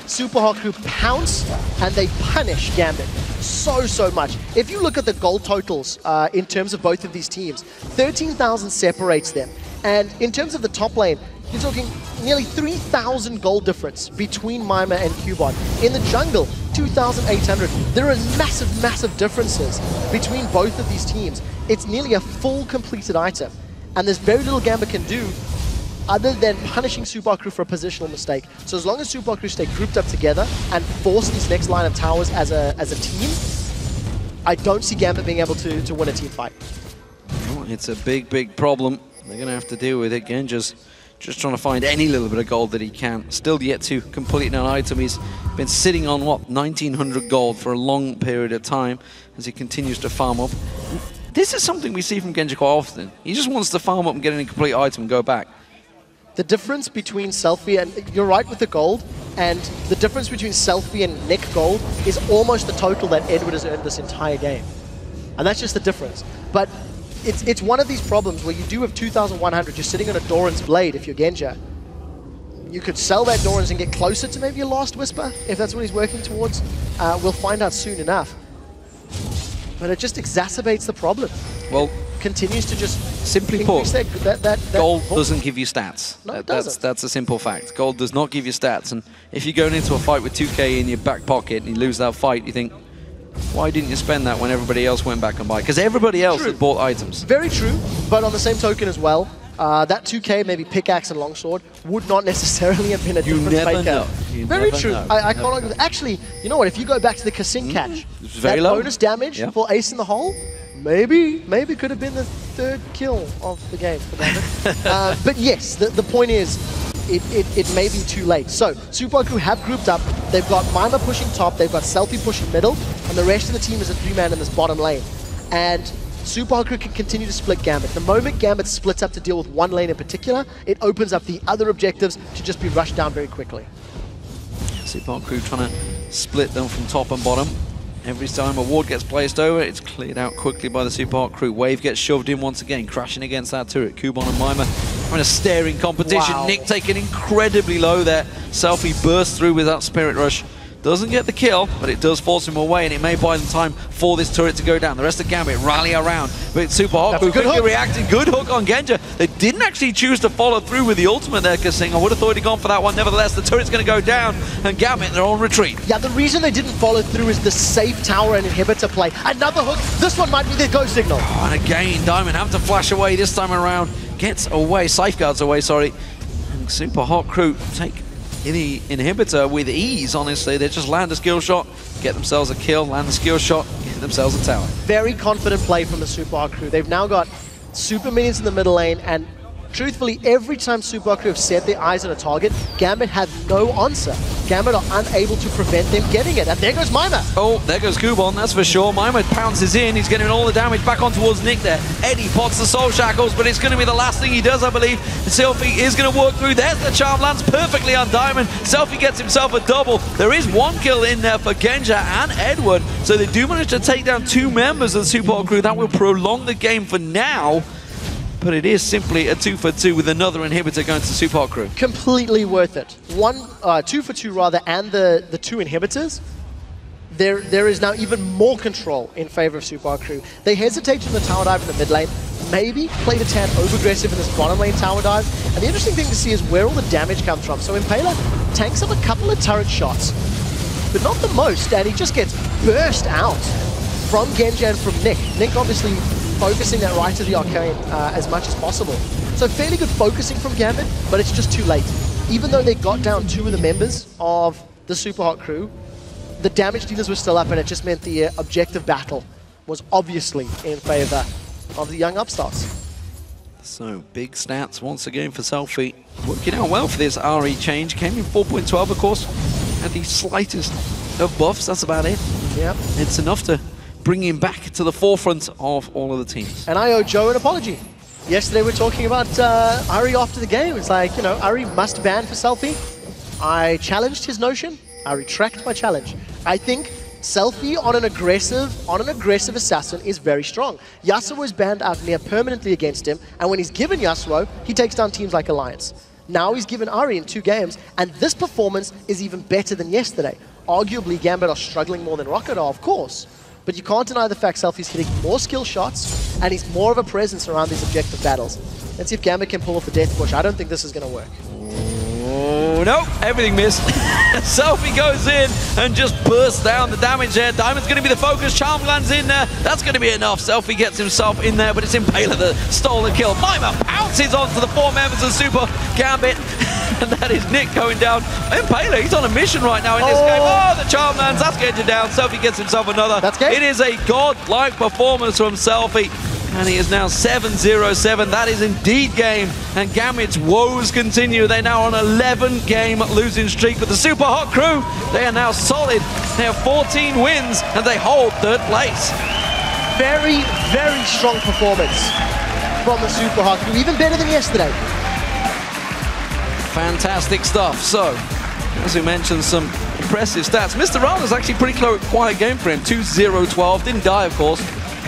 Super Hot Crew pounce and they punish Gambit so much. If you look at the gold totals in terms of both of these teams, 13,000 separates them. And in terms of the top lane, you're talking nearly 3,000 gold difference between Mimer and Kubon. In the jungle, 2,800. There are massive differences between both of these teams. It's nearly a full completed item. And there's very little Gambit can do other than punishing Super Hot Crew for a positional mistake. So as long as Super Hot Crew stay grouped up together and force this next line of towers as a team, I don't see Gambit being able to win a team fight. Oh, it's a big problem. They're going to have to deal with it. Genja's just trying to find any little bit of gold that he can. Still yet to complete an item. He's been sitting on, what, 1,900 gold for a long period of time as he continues to farm up. This is something we see from Genja quite often. He just wants to farm up and get an incomplete item and go back. The difference between SELFIE and, you're right with the gold, and the difference between SELFIE and Nick gold is almost the total that Eduard has earned this entire game. And that's just the difference. But it's one of these problems where you do have 2,100, you're sitting on a Doran's Blade if you're Genja. You could sell that Doran's and get closer to maybe a Last Whisper, if that's what he's working towards. We'll find out soon enough. But it just exacerbates the problem. Well, continues to just simply put, that gold doesn't give you stats. No, it doesn't. That's a simple fact. Gold does not give you stats, and if you're going into a fight with 2k in your back pocket and you lose that fight, you think, why didn't you spend that when everybody else went back and buy? Because everybody else had bought items. Very true, but on the same token as well, That 2K, maybe pickaxe and longsword, would not necessarily have been a different faker. Very true. I can't argue with. Actually, you know what? If you go back to the kaSing catch, that bonus damage for ace in the hole, maybe could have been the 3rd kill of the game for David. But yes, the point is, it may be too late. So, Super Crew have grouped up. They've got Mimer pushing top, they've got SELFIE pushing middle, and the rest of the team is a 3-man in this bottom lane. And Super Crew can continue to split Gambit. The moment Gambit splits up to deal with one lane in particular, it opens up the other objectives to just be rushed down very quickly. Super Crew trying to split them from top and bottom. Every time a ward gets placed over, it's cleared out quickly by the Super Crew. Wave gets shoved in once again, crashing against that turret. Kubon and Mimer having a staring competition. Wow. Nick taking incredibly low there. SELFIE bursts through with that Spirit Rush. Doesn't get the kill, but it does force him away, and it may buy them time for this turret to go down. The rest of Gambit rally around, but Super Crew quickly reacting. Good hook on Genja. They didn't actually choose to follow through with the ultimate there, kaSing. I would have thought he'd gone for that one. Nevertheless, the turret's going to go down, and Gambit, they're on retreat. Yeah, the reason they didn't follow through is the safe tower and inhibitor play. Another hook. This one might be the go signal. Oh, and again, Diamond having to flash away this time around. Gets away, safeguards away, sorry. And Super Crew take the inhibitor with ease, honestly. They just land a skill shot, get themselves a kill, land a skill shot, get themselves a tower. Very confident play from the Super Crew. They've now got super minions in the middle lane, and truthfully, every time Super Crew have set their eyes on a target, Gambit have no answer. Gambit are unable to prevent them getting it, and there goes Mimer. Oh, there goes Kubon, that's for sure. Mimer pounces in, he's getting all the damage back on towards Nick there. Eddie pots the Soul Shackles, but it's going to be the last thing he does, I believe. SELFIE is going to work through. There's the charm, lands perfectly on Diamond. SELFIE gets himself a double. There is one kill in there for Genja and Eduard, so they do manage to take down 2 members of the Super Crew. That will prolong the game for now. But it is simply a 2-for-2 with another inhibitor going to Super Crew. Completely worth it. 2-for-2 rather, and the 2 inhibitors. There is now even more control in favor of Super Crew. They hesitate in the tower dive in the mid lane, maybe played a tad over-aggressive in this bottom lane tower dive. And the interesting thing to see is where all the damage comes from. So Impaler tanks up a couple of turret shots, but not the most, and he just gets burst out from Genja and from Nick. Nick obviously focusing that right to the arcane as much as possible. So fairly good focusing from Gambit, but it's just too late. Even though they got down 2 of the members of the Super Crew, the damage dealers were still up, and it just meant the objective battle was obviously in favor of the young upstarts. So, big stats once again for SELFIE. Working out well for this RE change. Came in 4.12, of course. Had the slightest of buffs, that's about it. Yeah. It's enough to bring him back to the forefront of all of the teams. And I owe Joe an apology. Yesterday we were talking about Ari after the game. It's like, you know, Ari must ban for SELFIE. I challenged his notion. I retract my challenge. I think SELFIE on an aggressive assassin is very strong. Yasuo is banned out near permanently against him, and when he's given Yasuo, he takes down teams like Alliance. Now he's given Ari in 2 games, and this performance is even better than yesterday. Arguably, Gambit are struggling more than Rocket are, of course. But you can't deny the fact SELFIE's hitting more skill shots, and he's more of a presence around these objective battles. Let's see if Gambit can pull off the death push. I don't think this is going to work. Oh, no, everything missed. SELFIE goes in and just bursts down the damage there. Diamond's going to be the focus. Charm lands in there. That's going to be enough. SELFIE gets himself in there, but it's Impaler that stole the kill. Mimer pounces onto the 4 members of Super Gambit. And that is Nick going down. Impaler, he's on a mission right now in this game. Oh, the charm lands. That's Genja down. SELFIE gets himself another. That's game. It is a godlike performance from SELFIE. And he is now 7-0-7. That is indeed game. And Gambit's woes continue. They're now on 11-game losing streak. But the Super Crew, they are now solid. They have 14 wins, and they hold 3rd place. Very, very strong performance from the Super Crew. Even better than yesterday. Fantastic stuff. So, as we mentioned, some impressive stats. MrRalleZ is actually pretty quiet game for him. 2-0-12. Didn't die, of course.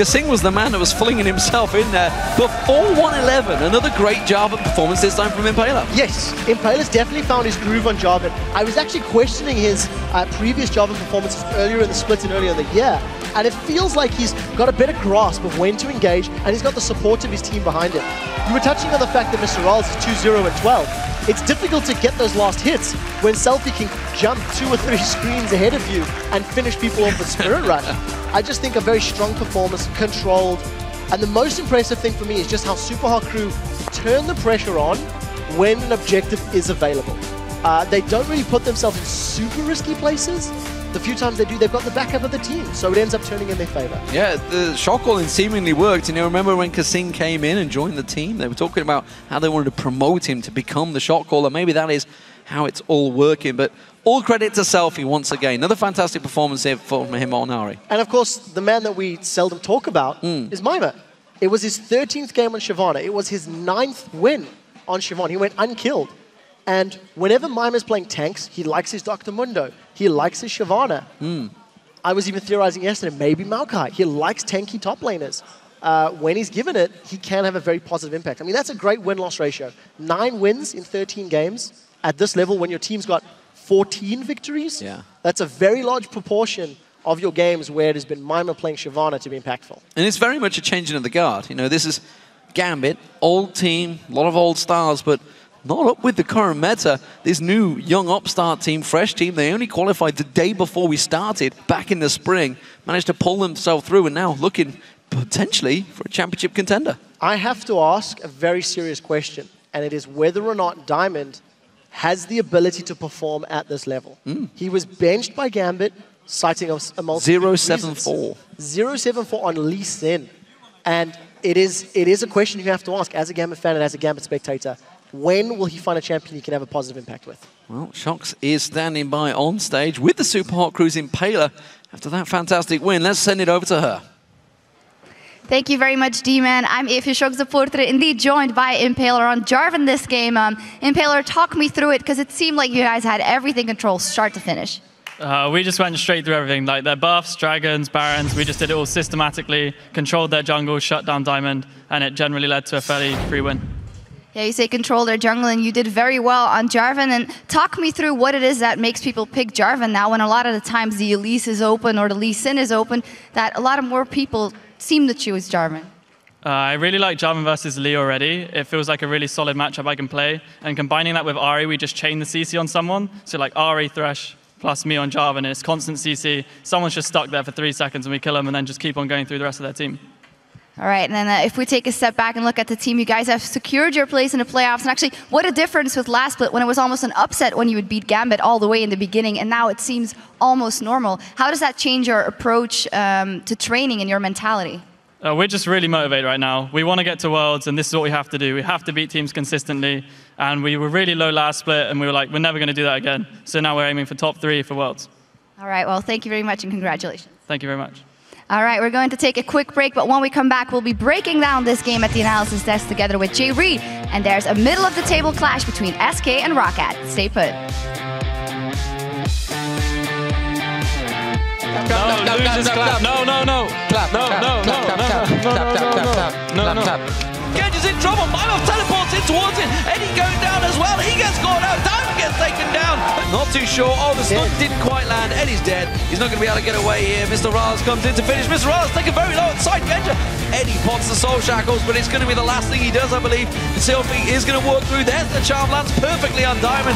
kaSing was the man that was flinging himself in there. But 4-1-11, another great Java performance, this time from Impaler. Yes, Impaler's definitely found his groove on Java. I was actually questioning his previous Java performances earlier in the split and earlier in the year. And it feels like he's got a better grasp of when to engage, and he's got the support of his team behind him. You were touching on the fact that MrRalleZ is 2-0-12. It's difficult to get those last hits when SELFIE can jump 2 or 3 screens ahead of you and finish people off with Spirit Rush. I just think a very strong performance, controlled, and the most impressive thing for me is just how Super Crew turn the pressure on when an objective is available. They don't really put themselves in super risky places. The few times they do, they've got the backup of the team, so it ends up turning in their favor. Yeah, the shot calling seemingly worked. You know, remember when kaSing came in and joined the team? They were talking about how they wanted to promote him to become the shot caller. Maybe that is how it's all working. But all credit to SELFIE once again. Another fantastic performance here from him on Ari. And of course, the man that we seldom talk about is Mimer. It was his 13th game on Shyvana. It was his 9th win on Shyvana. He went unkilled. And whenever Mimer's playing tanks, he likes his Dr. Mundo. He likes his Shyvana. I was even theorizing yesterday, maybe Maokai. He likes tanky top laners. When he's given it, he can have a very positive impact. I mean, that's a great win-loss ratio. 9 wins in 13 games at this level when your team's got 14 victories. Yeah. That's a very large proportion of your games where it has been Mimer playing Shyvana to be impactful. And it's very much a changing of the guard. You know, this is Gambit, old team, a lot of old stars, but not up with the current meta. This new young upstart team, fresh team, they only qualified the day before we started, back in the spring, managed to pull themselves through and now looking potentially for a championship contender. I have to ask a very serious question, and it is whether or not Diamond has the ability to perform at this level. He was benched by Gambit, citing a multiple 0-7-4. 0-7-4 on Lee Sin. And it is a question you have to ask as a Gambit fan and as a Gambit spectator. When will he find a champion he can have a positive impact with? Well, Shox is standing by on stage with the Super Hot Crew's Impaler after that fantastic win. Let's send it over to her. Thank you very much, D-Man. I'm Evie Shox supporter, indeed joined by Impaler on Jarvan this game. Impaler, talk me through it, because it seemed like you guys had everything controlled start to finish. We just went straight through everything, like their buffs, dragons, barons. We just did it all systematically, controlled their jungle, shut down Diamond, and it generally led to a fairly free win. Yeah, you say control their jungle, and you did very well on Jarvan. And talk me through what it is that makes people pick Jarvan now, when a lot of the times the Elise is open or the Lee Sin is open, that a lot of more people seem to choose Jarvan. I really like Jarvan versus Lee already. It feels like a really solid matchup I can play. And combining that with Ari, we just chain the CC on someone. So like Ari, Thresh, plus me on Jarvan, and it's constant CC. Someone's just stuck there for 3 seconds and we kill them and then just keep on going through the rest of their team. All right, and then if we take a step back and look at the team, you guys have secured your place in the playoffs. And actually, what a difference with last split, when it was almost an upset when you would beat Gambit all the way in the beginning, and now it seems almost normal. How does that change your approach to training and your mentality? We're just really motivated right now. We want to get to Worlds, and this is what we have to do. We have to beat teams consistently. And we were really low last split, and we were like, we're never going to do that again. So now we're aiming for top 3 for Worlds. All right, well, thank you very much, and congratulations. Thank you very much. All right, we're going to take a quick break, but when we come back, we'll be breaking down this game at the analysis desk together with Jay Reed. And there's a middle-of-the-table clash between SK and Roccat. Stay put. No, losers clap. No. Clap. No. Genja's in trouble. Mimer teleports in towards it. Eddie going down as well. He gets caught out. Diamond gets taken down. Not too sure. Oh, the stun didn't quite land. Eddie's dead. He's not going to be able to get away here. MrRalleZ comes in to finish. MrRalleZ taken very low inside Genja. Eddie pots the soul shackles, but it's going to be the last thing he does, I believe. SELFIE is going to walk through. There's the charm, lands perfectly on Diamond.